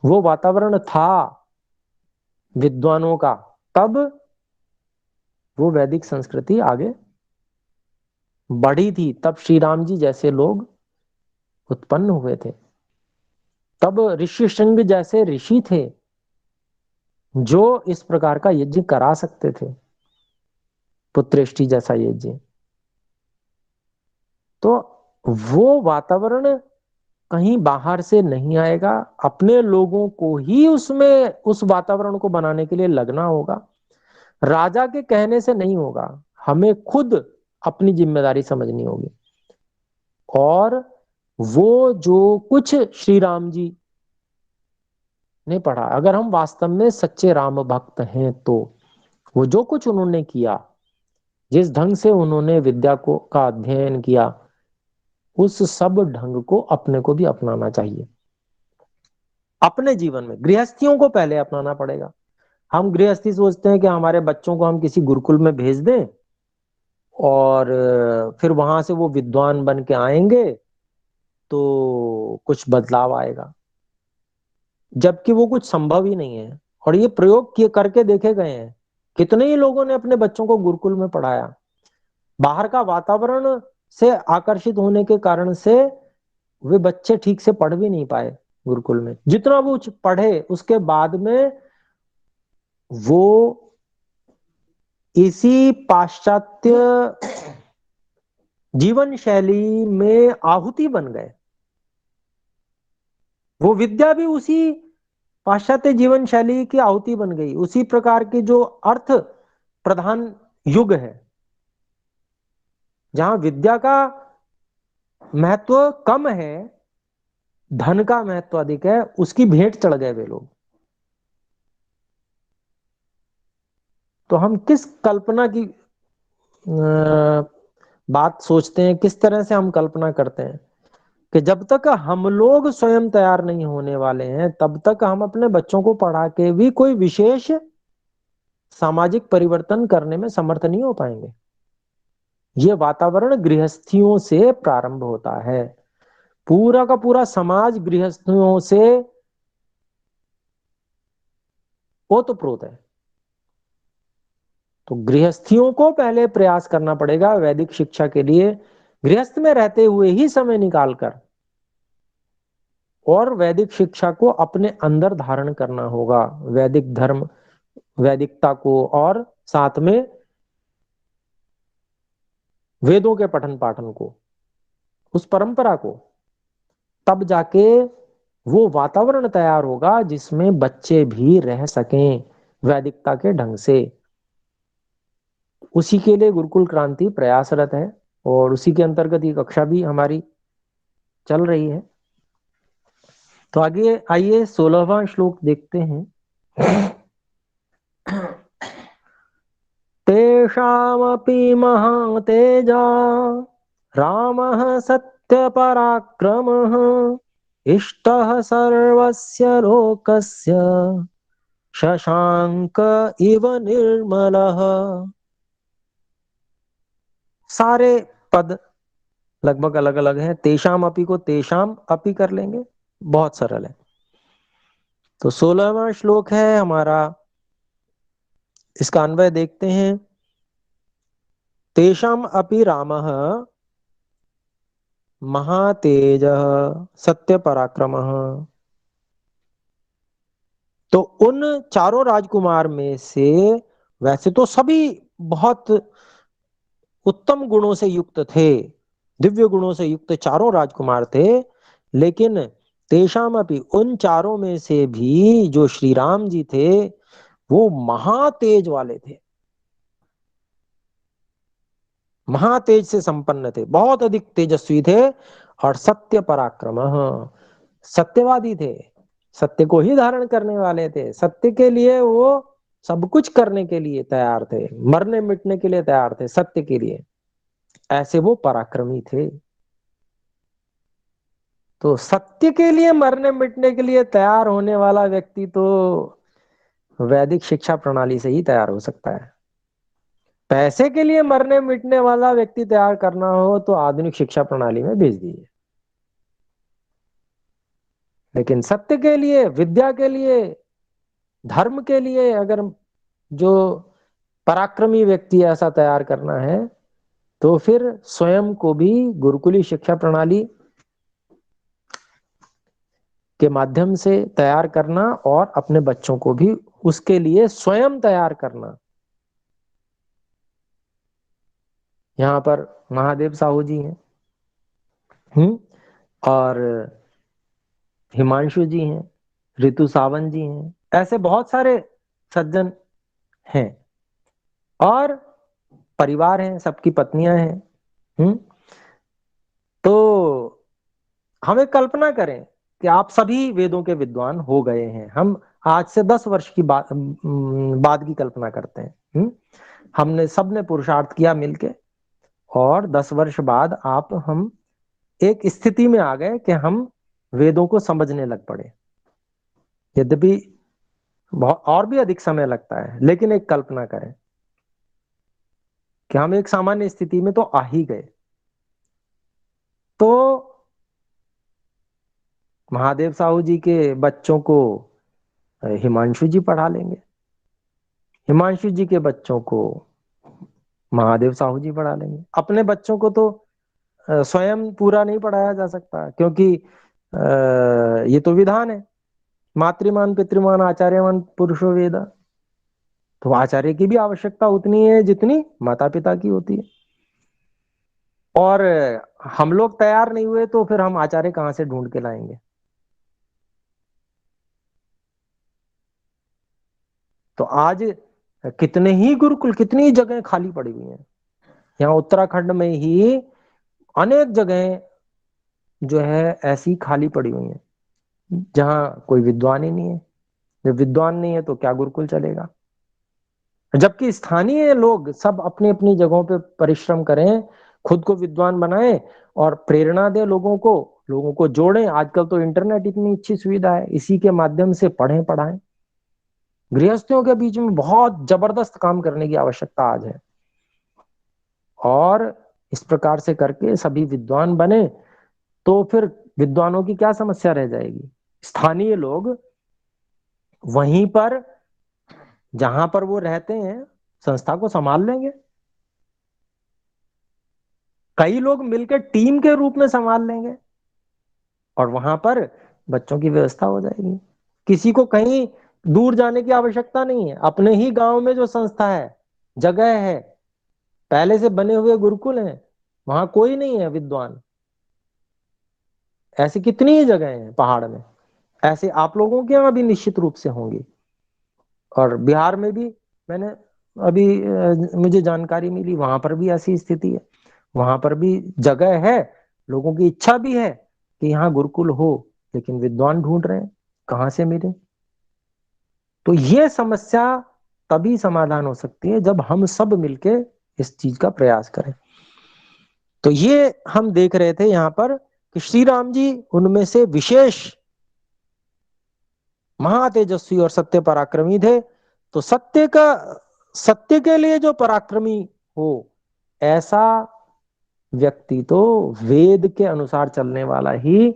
वो वातावरण था विद्वानों का, तब वो वैदिक संस्कृति आगे बढ़ी थी, तब श्री राम जी जैसे लोग उत्पन्न हुए थे, तब ऋषि शृंग जैसे ऋषि थे जो इस प्रकार का यज्ञ करा सकते थे, पुत्रेष्टि जैसा यज्ञ। तो वो वातावरण कहीं बाहर से नहीं आएगा, अपने लोगों को ही उसमें उस वातावरण को बनाने के लिए लगना होगा। राजा के कहने से नहीं होगा, हमें खुद अपनी जिम्मेदारी समझनी होगी। और वो जो कुछ श्री राम जी ने पढ़ा, अगर हम वास्तव में सच्चे राम भक्त हैं तो वो जो कुछ उन्होंने किया, जिस ढंग से उन्होंने विद्या को का अध्ययन किया, उस सब ढंग को अपने को भी अपनाना चाहिए। अपने जीवन में गृहस्थियों को पहले अपनाना पड़ेगा। हम गृहस्थी सोचते हैं कि हमारे बच्चों को हम किसी गुरुकुल में भेज दें और फिर वहां से वो विद्वान बन के आएंगे तो कुछ बदलाव आएगा, जबकि वो कुछ संभव ही नहीं है। और ये प्रयोग किए करके देखे गए हैं, कितने ही लोगों ने अपने बच्चों को गुरुकुल में पढ़ाया, बाहर का वातावरण से आकर्षित होने के कारण से वे बच्चे ठीक से पढ़ भी नहीं पाए गुरुकुल में। जितना वो पढ़े उसके बाद में वो इसी पाश्चात्य जीवन शैली में आहुति बन गए। वो विद्या भी उसी पाश्चात्य जीवन शैली की आहुति बन गई, उसी प्रकार की जो अर्थ प्रधान युग है, जहां विद्या का महत्व कम है, धन का महत्व अधिक है, उसकी भेंट चढ़ गए वे लोग। तो हम किस कल्पना की बात सोचते हैं, किस तरह से हम कल्पना करते हैं कि जब तक हम लोग स्वयं तैयार नहीं होने वाले हैं तब तक हम अपने बच्चों को पढ़ा के भी कोई विशेष सामाजिक परिवर्तन करने में समर्थ नहीं हो पाएंगे। ये वातावरण गृहस्थियों से प्रारंभ होता है, पूरा का पूरा समाज गृहस्थियों से ओतप्रोत है। तो गृहस्थियों को पहले प्रयास करना पड़ेगा वैदिक शिक्षा के लिए, गृहस्थ में रहते हुए ही समय निकालकर, और वैदिक शिक्षा को अपने अंदर धारण करना होगा, वैदिक धर्म, वैदिकता को, और साथ में वेदों के पठन पाठन को, उस परंपरा को। तब जाके वो वातावरण तैयार होगा जिसमें बच्चे भी रह सकें वैदिकता के ढंग से। उसी के लिए गुरुकुल क्रांति प्रयासरत है, और उसी के अंतर्गत ये कक्षा भी हमारी चल रही है। तो आगे आइए 16वां श्लोक देखते हैं। तेषामपि महातेजा रामः सत्यपराक्रमः इष्टः सर्वस्य लोकस्य शशांक इव निर्मलः। सारे पद लगभग अलग अलग हैं। तेषाम अपि को तेषाम अपि कर लेंगे, बहुत सरल है। तो 16वां श्लोक है हमारा, इसका अन्वय देखते हैं। तेषाम अपि रामः महातेजः सत्य पराक्रमः। तो उन चारों राजकुमार में से वैसे तो सभी बहुत उत्तम गुणों से युक्त थे, दिव्य गुणों से युक्त चारों राजकुमार थे, लेकिन तेषाम अपि उन चारों में से भी जो श्री राम जी थे वो महातेज वाले थे, महातेज से संपन्न थे, बहुत अधिक तेजस्वी थे, और सत्य पराक्रम, सत्यवादी थे, सत्य को ही धारण करने वाले थे, सत्य के लिए वो सब कुछ करने के लिए तैयार थे, मरने मिटने के लिए तैयार थे सत्य के लिए, ऐसे वो पराक्रमी थे। तो सत्य के लिए मरने मिटने के लिए तैयार होने वाला व्यक्ति तो वैदिक शिक्षा प्रणाली से ही तैयार हो सकता है। पैसे के लिए मरने मिटने वाला व्यक्ति तैयार करना हो तो आधुनिक शिक्षा प्रणाली में भेज दीजिए, लेकिन सत्य के लिए, विद्या के लिए, धर्म के लिए अगर जो पराक्रमी व्यक्ति ऐसा तैयार करना है तो फिर स्वयं को भी गुरुकुली शिक्षा प्रणाली के माध्यम से तैयार करना और अपने बच्चों को भी उसके लिए स्वयं तैयार करना। यहाँ पर महादेव साहू जी हैं, और हिमांशु जी हैं, ऋतु सावंत जी हैं, ऐसे बहुत सारे सज्जन हैं, और परिवार हैं, सबकी पत्नियां हैं। तो हम एक कल्पना करें कि आप सभी वेदों के विद्वान हो गए हैं। हम आज से 10 वर्ष की बाद की कल्पना करते हैं। हमने सबने पुरुषार्थ किया मिलके, और 10 वर्ष बाद हम एक स्थिति में आ गए कि हम वेदों को समझने लग पड़े। यद्यपि बहुत और भी अधिक समय लगता है, लेकिन एक कल्पना करें कि हम एक सामान्य स्थिति में तो आ ही गए, तो महादेव साहू जी के बच्चों को हिमांशु जी पढ़ा लेंगे, हिमांशु जी के बच्चों को महादेव साहू जी पढ़ा लेंगे। अपने बच्चों को तो स्वयं पूरा नहीं पढ़ाया जा सकता, क्योंकि ये तो विधान है, मातृमान पितृमान आचार्यमान पुरुषो वेद। तो आचार्य की भी आवश्यकता उतनी है जितनी माता पिता की होती है, और हम लोग तैयार नहीं हुए तो फिर हम आचार्य कहां से ढूंढ के लाएंगे। तो आज कितने ही गुरुकुल, कितनी जगह खाली पड़ी हुई हैं। यहाँ उत्तराखंड में ही अनेक जगह जो है ऐसी खाली पड़ी हुई हैं जहां कोई विद्वान ही नहीं है। जब विद्वान नहीं है तो क्या गुरुकुल चलेगा। जबकि स्थानीय लोग सब अपनी अपनी जगहों पे परिश्रम करें, खुद को विद्वान बनाएं और प्रेरणा दें लोगों को जोड़ें। आजकल तो इंटरनेट इतनी अच्छी सुविधा है, इसी के माध्यम से पढ़ें पढ़ाएं। गृहस्थियों के बीच में बहुत जबरदस्त काम करने की आवश्यकता आज है, और इस प्रकार से करके सभी विद्वान बने तो फिर विद्वानों की क्या समस्या रह जाएगी। स्थानीय लोग वहीं पर जहां पर वो रहते हैं संस्था को संभाल लेंगे, कई लोग मिलकर टीम के रूप में संभाल लेंगे और वहां पर बच्चों की व्यवस्था हो जाएगी। किसी को कहीं दूर जाने की आवश्यकता नहीं है, अपने ही गांव में जो संस्था है, जगह है, पहले से बने हुए गुरुकुल हैं, वहां कोई नहीं है विद्वान। ऐसी कितनी ही जगह हैं पहाड़ में, ऐसे आप लोगों के यहाँ भी निश्चित रूप से होंगी। और बिहार में भी मैंने अभी मुझे जानकारी मिली, वहां पर भी ऐसी स्थिति है, वहां पर भी जगह है, लोगों की इच्छा भी है कि यहाँ गुरुकुल हो, लेकिन विद्वान ढूंढ रहे हैं कहाँ से मिले। तो ये समस्या तभी समाधान हो सकती है जब हम सब मिलके इस चीज का प्रयास करें। तो ये हम देख रहे थे यहाँ पर कि श्री राम जी उनमें से विशेष महातेजस्वी और सत्य पराक्रमी थे। तो सत्य के लिए जो पराक्रमी हो, ऐसा व्यक्ति तो वेद के अनुसार चलने वाला ही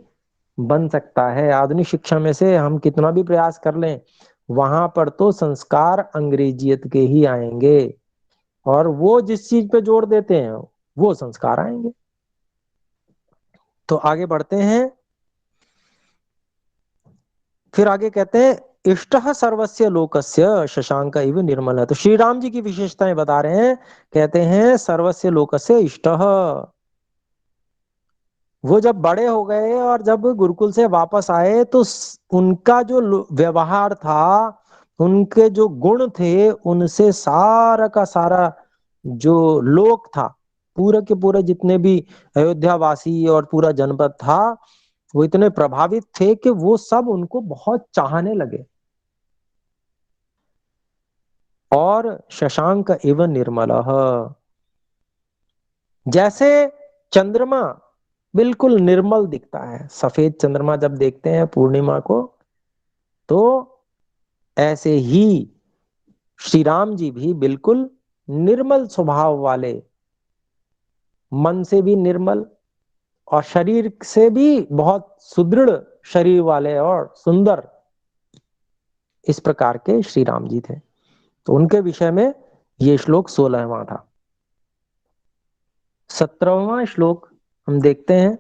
बन सकता है। आधुनिक शिक्षा में से हम कितना भी प्रयास कर लें, वहां पर तो संस्कार अंग्रेजियत के ही आएंगे, और वो जिस चीज पे जोर देते हैं वो संस्कार आएंगे। तो आगे बढ़ते हैं, फिर आगे कहते हैं इष्टः सर्वस्य लोकस्य शशांक इव निर्मल। तो श्री राम जी की विशेषताएं बता रहे हैं, कहते हैं सर्वस्य लोकस्य इष्टः। वो जब बड़े हो गए और जब गुरुकुल से वापस आए तो उनका जो व्यवहार था, उनके जो गुण थे, उनसे सारा का सारा जो लोक था, पूरे के पूरे जितने भी अयोध्या वासी और पूरा जनपद था, वो इतने प्रभावित थे कि वो सब उनको बहुत चाहने लगे। और शशांक एवं निर्मलः, जैसे चंद्रमा बिल्कुल निर्मल दिखता है, सफेद चंद्रमा जब देखते हैं पूर्णिमा को, तो ऐसे ही श्री राम जी भी बिल्कुल निर्मल स्वभाव वाले, मन से भी निर्मल और शरीर से भी बहुत सुदृढ़ शरीर वाले और सुंदर, इस प्रकार के श्री राम जी थे। तो उनके विषय में ये श्लोक 16वां था। 17वां श्लोक हम देखते हैं।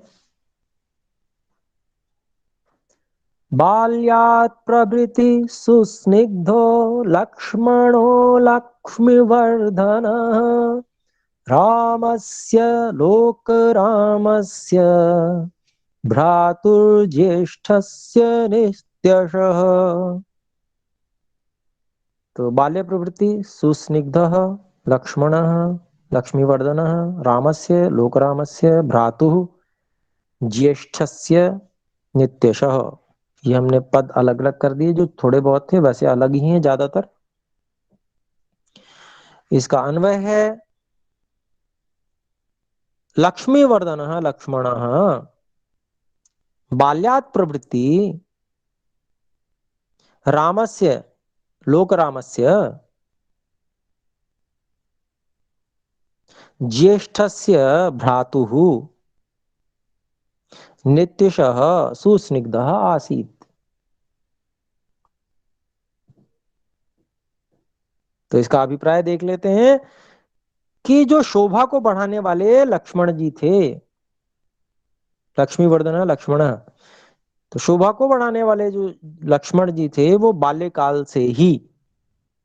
बाल्यात् प्रभृति सुस्निग्धो लक्ष्मणो लक्ष्मीवर्धनः रामस्य लोकरामस्य भ्रातुर्ज्येष्ठस्य नित्यशः। तो बाल्य प्रवृत्ति सुस्निग्धः लक्ष्मणः लक्ष्मीवर्धनः रामस्य लोकरामस्य भ्रातुः ज्येष्ठस्य नित्यशः। ये हमने पद अलग अलग कर दिए, जो थोड़े बहुत थे वैसे अलग ही हैं ज्यादातर। इसका अन्वय है लक्ष्मीवर्धनः लक्ष्मणः बाल्यात् प्रवृत्ति रामस्य लोकरामस्य ज्येष्ठस्य भ्रातुः नित्यशः सुस्निग्धः आसीत्। तो इसका अभिप्राय देख लेते हैं कि जो शोभा को बढ़ाने वाले लक्ष्मण जी थे, लक्ष्मीवर्धन लक्ष्मण, तो शोभा को बढ़ाने वाले जो लक्ष्मण जी थे वो बाल्यकाल से ही,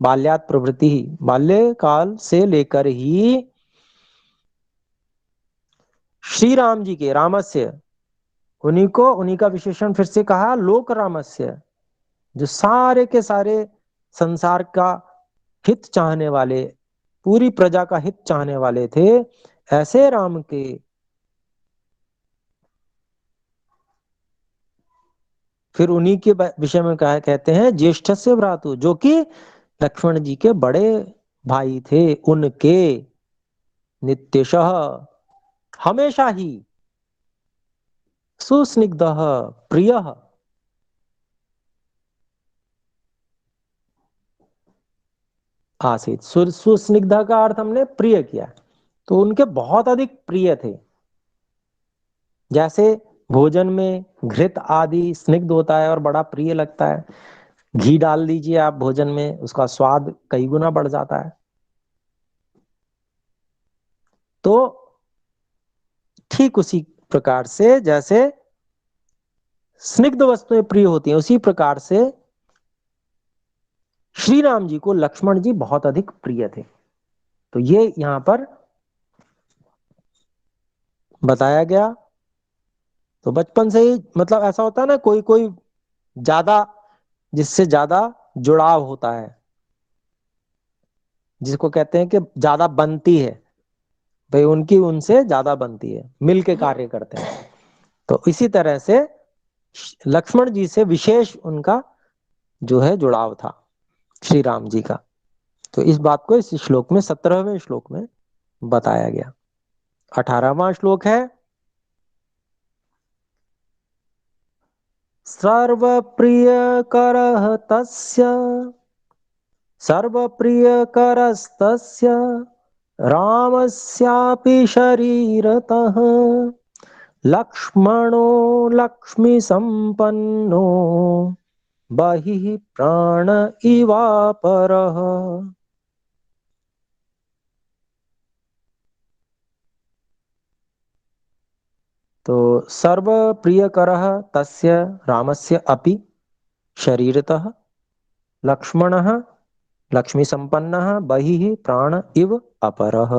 बाल्यात् प्रवृत्ति ही, बाल्यकाल से लेकर ही श्री राम जी के रामस्य, उन्हीं का विशेषण फिर से कहा लोक रामस्य, जो सारे के सारे संसार का हित चाहने वाले, पूरी प्रजा का हित चाहने वाले थे, ऐसे राम के फिर उन्हीं के विषय में कहा कहते हैं ज्येष्ठ से भ्रातु, जो कि लक्ष्मण जी के बड़े भाई थे उनके नित्यशः हमेशा ही सुस्निग्धः प्रियः आसीत। सुस्निग्ध का अर्थ हमने प्रिय किया, तो उनके बहुत अधिक प्रिय थे। जैसे भोजन में घृत आदि स्निग्ध होता है और बड़ा प्रिय लगता है, घी डाल दीजिए आप भोजन में, उसका स्वाद कई गुना बढ़ जाता है। तो ठीक उसी प्रकार से जैसे स्निग्ध वस्तुएं प्रिय होती हैं, उसी प्रकार से श्री राम जी को लक्ष्मण जी बहुत अधिक प्रिय थे। तो ये यहां पर बताया गया। तो बचपन से ही मतलब ऐसा होता है ना, कोई कोई ज्यादा, जिससे ज्यादा जुड़ाव होता है, जिसको कहते हैं कि ज्यादा बनती है, भाई उनकी उनसे ज्यादा बनती है, मिल के कार्य करते हैं। तो इसी तरह से लक्ष्मण जी से विशेष उनका जो है जुड़ाव था श्री राम जी का। तो इस बात को इस श्लोक में 17वें श्लोक में बताया गया। 18वां श्लोक है, सर्वप्रियकरः तस्य सर्वप्रियकरस्तस्य रामस्यापि शरीरतः लक्ष्मणो लक्ष्मीसम्पन्नो बहिः प्राण इवापरः। तो सर्वप्रियकरः तस्य रामस्य अपि शरीरतः लक्ष्मणः लक्ष्मीसम्पन्नः बहिः प्राण इव अपरः।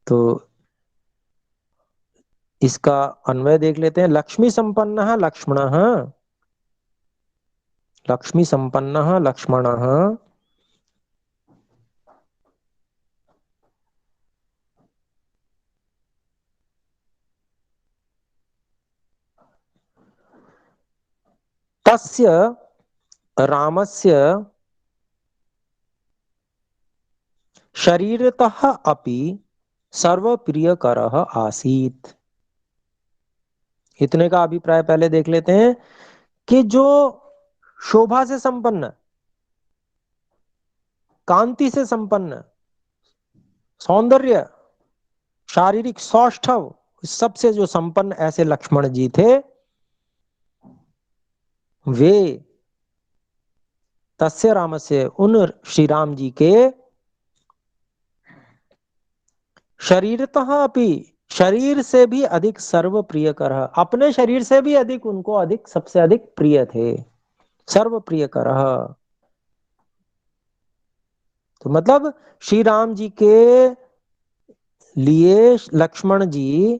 तो इसका अन्वय देख लेते हैं। लक्ष्मी संपन्नः लक्ष्मणः, लक्ष्मी संपन्नः लक्ष्मणः तस्य रामस्य शरीरतः अपि सर्वप्रियकरः आसीत्। इतने का अभिप्राय पहले देख लेते हैं कि जो शोभा से संपन्न, कांति से संपन्न, सौंदर्य, शारीरिक सौष्ठव सबसे जो संपन्न ऐसे लक्ष्मण जी थे, वे तस्य रामस्य उन श्री राम जी के शरीरतः अपि शरीर से भी अधिक सर्व प्रियकर, अपने शरीर से भी अधिक उनको अधिक सबसे अधिक प्रिय थे। सर्व प्रियकर, तो मतलब श्री राम जी के लिए लक्ष्मण जी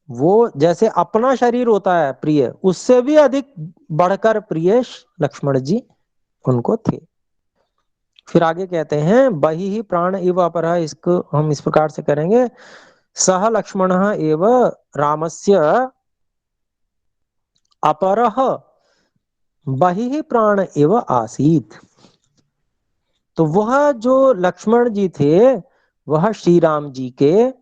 वो जैसे अपना शरीर होता है प्रिय, उससे भी अधिक बढ़कर प्रिय लक्ष्मण जी उनको थे। फिर आगे कहते हैं बहि ही प्राण इव अपरः। इसको हम इस प्रकार से करेंगे, सह लक्ष्मण एव रामस्य अपरः बहि प्राण एव आसीत। तो वह जो लक्ष्मण जी थे वह श्री राम जी के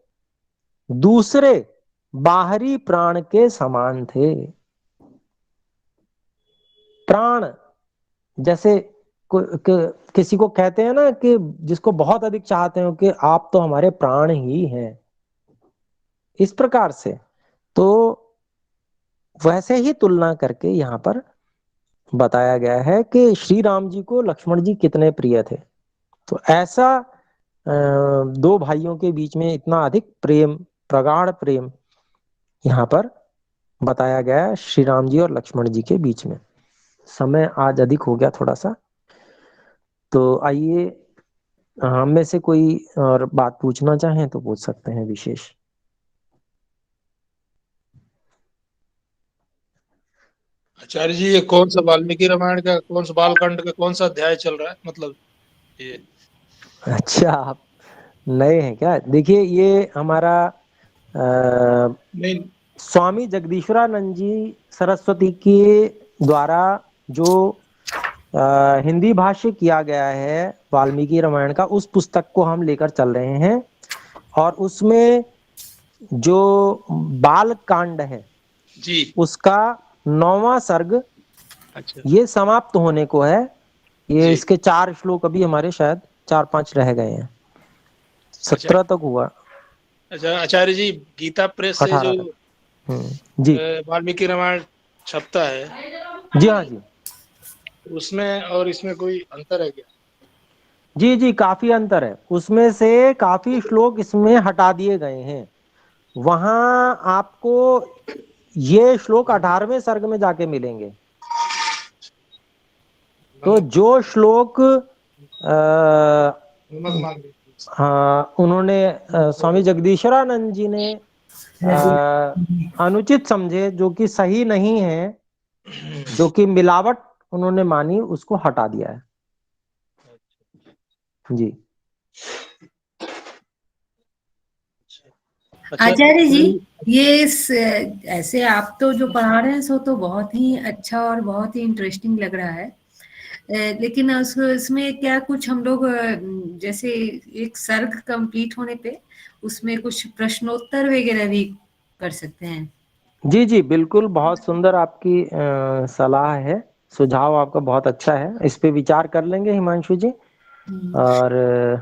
दूसरे बाहरी प्राण के समान थे। प्राण जैसे किसी को कहते हैं ना कि जिसको बहुत अधिक चाहते हो कि आप तो हमारे प्राण ही हैं, इस प्रकार से। तो वैसे ही तुलना करके यहाँ पर बताया गया है कि श्री राम जी को लक्ष्मण जी कितने प्रिय थे। तो ऐसा दो भाइयों के बीच में इतना अधिक प्रेम, प्रगाढ़ प्रेम यहाँ पर बताया गया है श्री राम जी और लक्ष्मण जी के बीच में। समय आज अधिक हो गया थोड़ा सा, तो आइए हम में से कोई और बात पूछना चाहें तो पूछ सकते हैं विशेष। आचार्य जी, ये कौन सा वाल्मीकि रामायण का कौन सा बालकांड का कौन सा अध्याय चल रहा है, मतलब ये? अच्छा, आप नए हैं क्या? देखिए ये हमारा नहीं, स्वामी जगदीश्वरानंद जी सरस्वती के द्वारा जो हिंदी भाष्य किया गया है वाल्मीकि रामायण का, उस पुस्तक को हम लेकर चल रहे हैं। और उसमें जो बाल कांड है जी। उसका 9वां सर्ग अच्छा ये समाप्त होने को है। ये जी। इसके 4 श्लोक अभी हमारे शायद 4-5 रह गए हैं। अच्छा 17 तक हुआ, अच्छा आचार्य जी, गीता प्रेस से जो 18 तक। जी वाल्मीकि रामायण छपता है, जी हाँ जी। उसमें और इसमें कोई अंतर है क्या? जी जी, काफी अंतर है। उसमें से काफी श्लोक इसमें हटा दिए गए हैं। वहां आपको ये श्लोक 18वें सर्ग में जाके मिलेंगे। तो नमक जो श्लोक नमक मांग लीजिए। हाँ, उन्होंने स्वामी जगदीश्वरानंद जी ने अनुचित समझे, जो कि सही नहीं है, जो कि मिलावट उन्होंने मानी, उसको हटा दिया है। जी अच्छा आचार्य जी, ऐसे आप तो जो पढ़ा रहे हैं सो तो बहुत ही अच्छा और बहुत ही इंटरेस्टिंग लग रहा है। लेकिन उसमें क्या कुछ हम लोग जैसे एक सर्ग कंप्लीट होने पे उसमें कुछ प्रश्नोत्तर वगैरह भी कर सकते हैं? जी जी, बिल्कुल। बहुत सुंदर आपकी सलाह है, सुझाव आपका बहुत अच्छा है। इस पे विचार कर लेंगे हिमांशु जी। और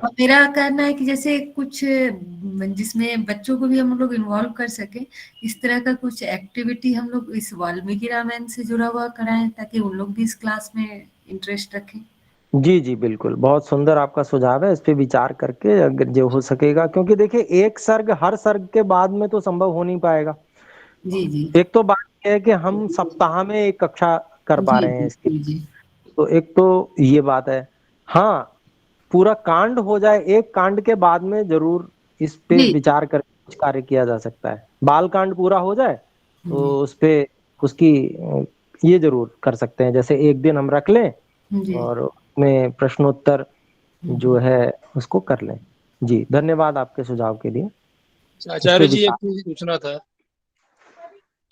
और मेरा कहना है कि जैसे कुछ जिसमें बच्चों को भी हम लोग इन्वॉल्व कर सके, इस तरह का कुछ एक्टिविटी हम लोग इस वाल्मीकि रामायण से जुड़ा हुआ कराएं, ताकि उन लोग भी इस क्लास में इंटरेस्ट रखें। जी जी, बिल्कुल। बहुत सुंदर आपका सुझाव है। इस पे विचार करके अगर जो हो सकेगा, क्योंकि देखिए एक सर्ग हर सर्ग के बाद में तो संभव हो नहीं पाएगा। जी जी एक तो बात यह है कि हम सप्ताह में एक कक्षा कर पा जी रहे हैं जी इसकी, जी जी तो एक तो ये बात है। हाँ, पूरा कांड हो जाए, एक कांड के बाद में जरूर इस पे जी विचार कर कुछ कार्य किया जा सकता है। बाल कांड पूरा हो जाए जी तो उस पे उसकी ये जरूर कर सकते हैं। जैसे एक दिन हम रख लें जी और उसमें प्रश्नोत्तर जो है उसको कर लें। जी, धन्यवाद आपके सुझाव के लिए। इस पे आचार्य जी, एक विचार। चीज पूछना था।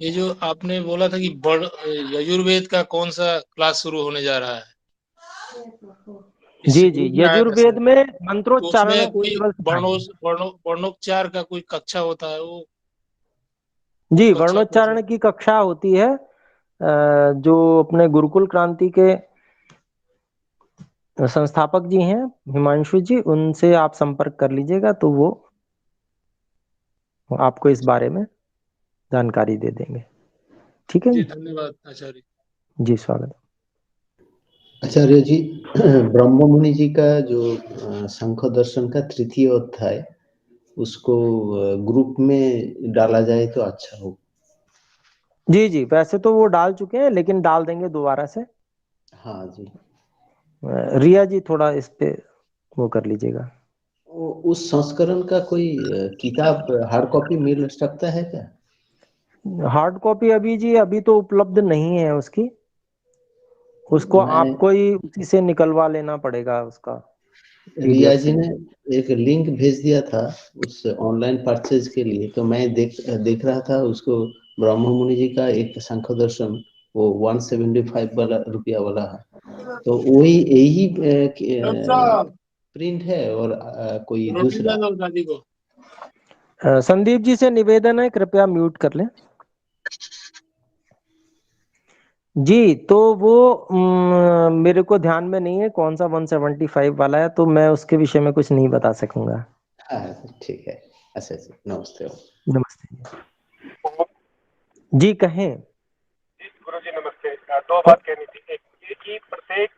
ये जो आपने बोला था कि यजुर्वेद का कौन सा क्लास शुरू होने जा रहा है, इस जी जी, ग्रुप में आया था यजुर्वेद सर, में तो मंत्रोच्चारण उसमें कोई केवल सिखाएंगे। वर्णोच्चार का कोई कक्षा होता है, वो जी, कक्षा कैसे? वर्णोच्चारण की कक्षा होती है। जो अपने गुरुकुल क्रांति के संस्थापक जी हैं हिमांशु जी, उनसे आप संपर्क कर लीजिएगा तो वो आपको इस बारे में जानकारी दे देंगे। ठीक है जी जी। धन्यवाद आचार्य। जी, स्वागत। आचार्य जी, ब्रह्म मुनि जी का जो शंख दर्शन का तृतीय अध्याय, उसको ग्रुप में डाला जाए तो अच्छा हो। जी जी, वैसे तो वो डाल चुके हैं, लेकिन डाल देंगे दोबारा से। हाँ जी। रिया जी थोड़ा इस पे वो कर लीजिएगा। उस संस्करण का कोई किताब हार्ड कॉपी मिल सकता है क्या? हार्ड कॉपी अभी जी अभी तो उपलब्ध नहीं है उसकी। उसको मैं आपको ही उसी से निकलवा लेना पड़ेगा उसका रिया पीडीएफ जी से। ने एक लिंक भेज दिया था उस ऑनलाइन परचेज के लिए, तो मैं देख रहा था उसको। ब्रह्म मुनि जी का एक शंख दर्शन, वो 175 वाला रुपया वाला है, तो वही यही प्रिंट है और कोई रोटी दूसरा? दे दो दादी को। संदीप जी से निवेदन है, कृपया म्यूट कर लें। जी, तो वो मेरे को ध्यान में नहीं है कौन सा 175 वाला है, तो मैं उसके विषय में कुछ नहीं बता सकूंगा। हाँ ठीक है। अच्छा अच्छा, नमस्ते। नमस्ते जी, कहें। गुरु जी नमस्ते। दो बात कहनी थी। एक ये कि प्रत्येक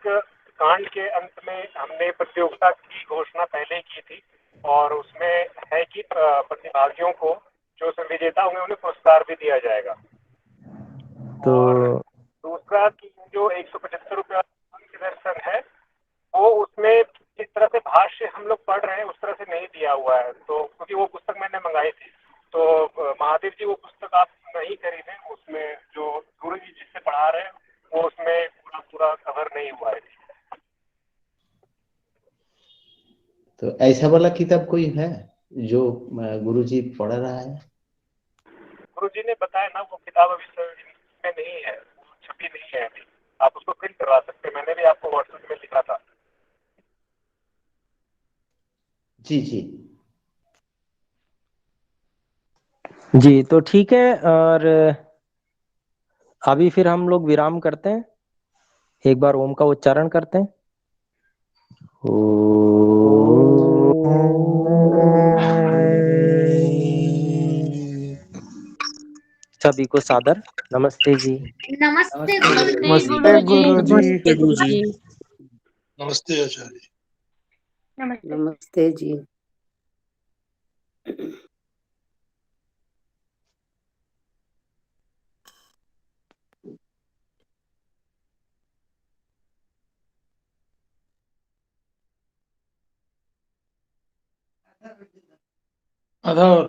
कांड के अंत में हमने प्रतियोगिता की घोषणा पहले ही की थी, और उसमें है कि प्रतिभागियों को, जो उसमें विजेता होंगे, उन्हें पुरस्कार भी दिया जाएगा। तो और दूसरा कि जो 175 रुपया दर्शन है, वो उसमें जिस तरह से भाष्य हम लोग पढ़ रहे हैं उस तरह से नहीं दिया हुआ है। तो क्योंकि वो पुस्तक मैंने मंगाई थी, तो महादेव जी वो पुस्तक आप नहीं खरीदें। उसमें जो गुरु जी जिससे पढ़ा रहे हैं वो उसमें पूरा पूरा कवर नहीं हुआ है। तो ऐसा वाला किताब कोई है जो गुरु जी पढ़ रहा है? गुरु जी ने बताया ना, वो किताब अभी में नहीं है, वो छपी नहीं है अभी। आप उसको प्रिंट करवा सकते हैं, मैंने भी आपको जी जी जी, तो ठीक है। और अभी फिर हम लोग विराम करते हैं, एक बार ओम का उच्चारण करते हैं। सभी को सादर नमस्ते जी। नमस्ते नमस्ते गुरुजी। गुरुजी। नमस्ते गुरु जी। नमस्ते आचार्य। नमस्ते जी। आधा और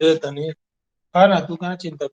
तनी खा ना, तू कहाँ चिंता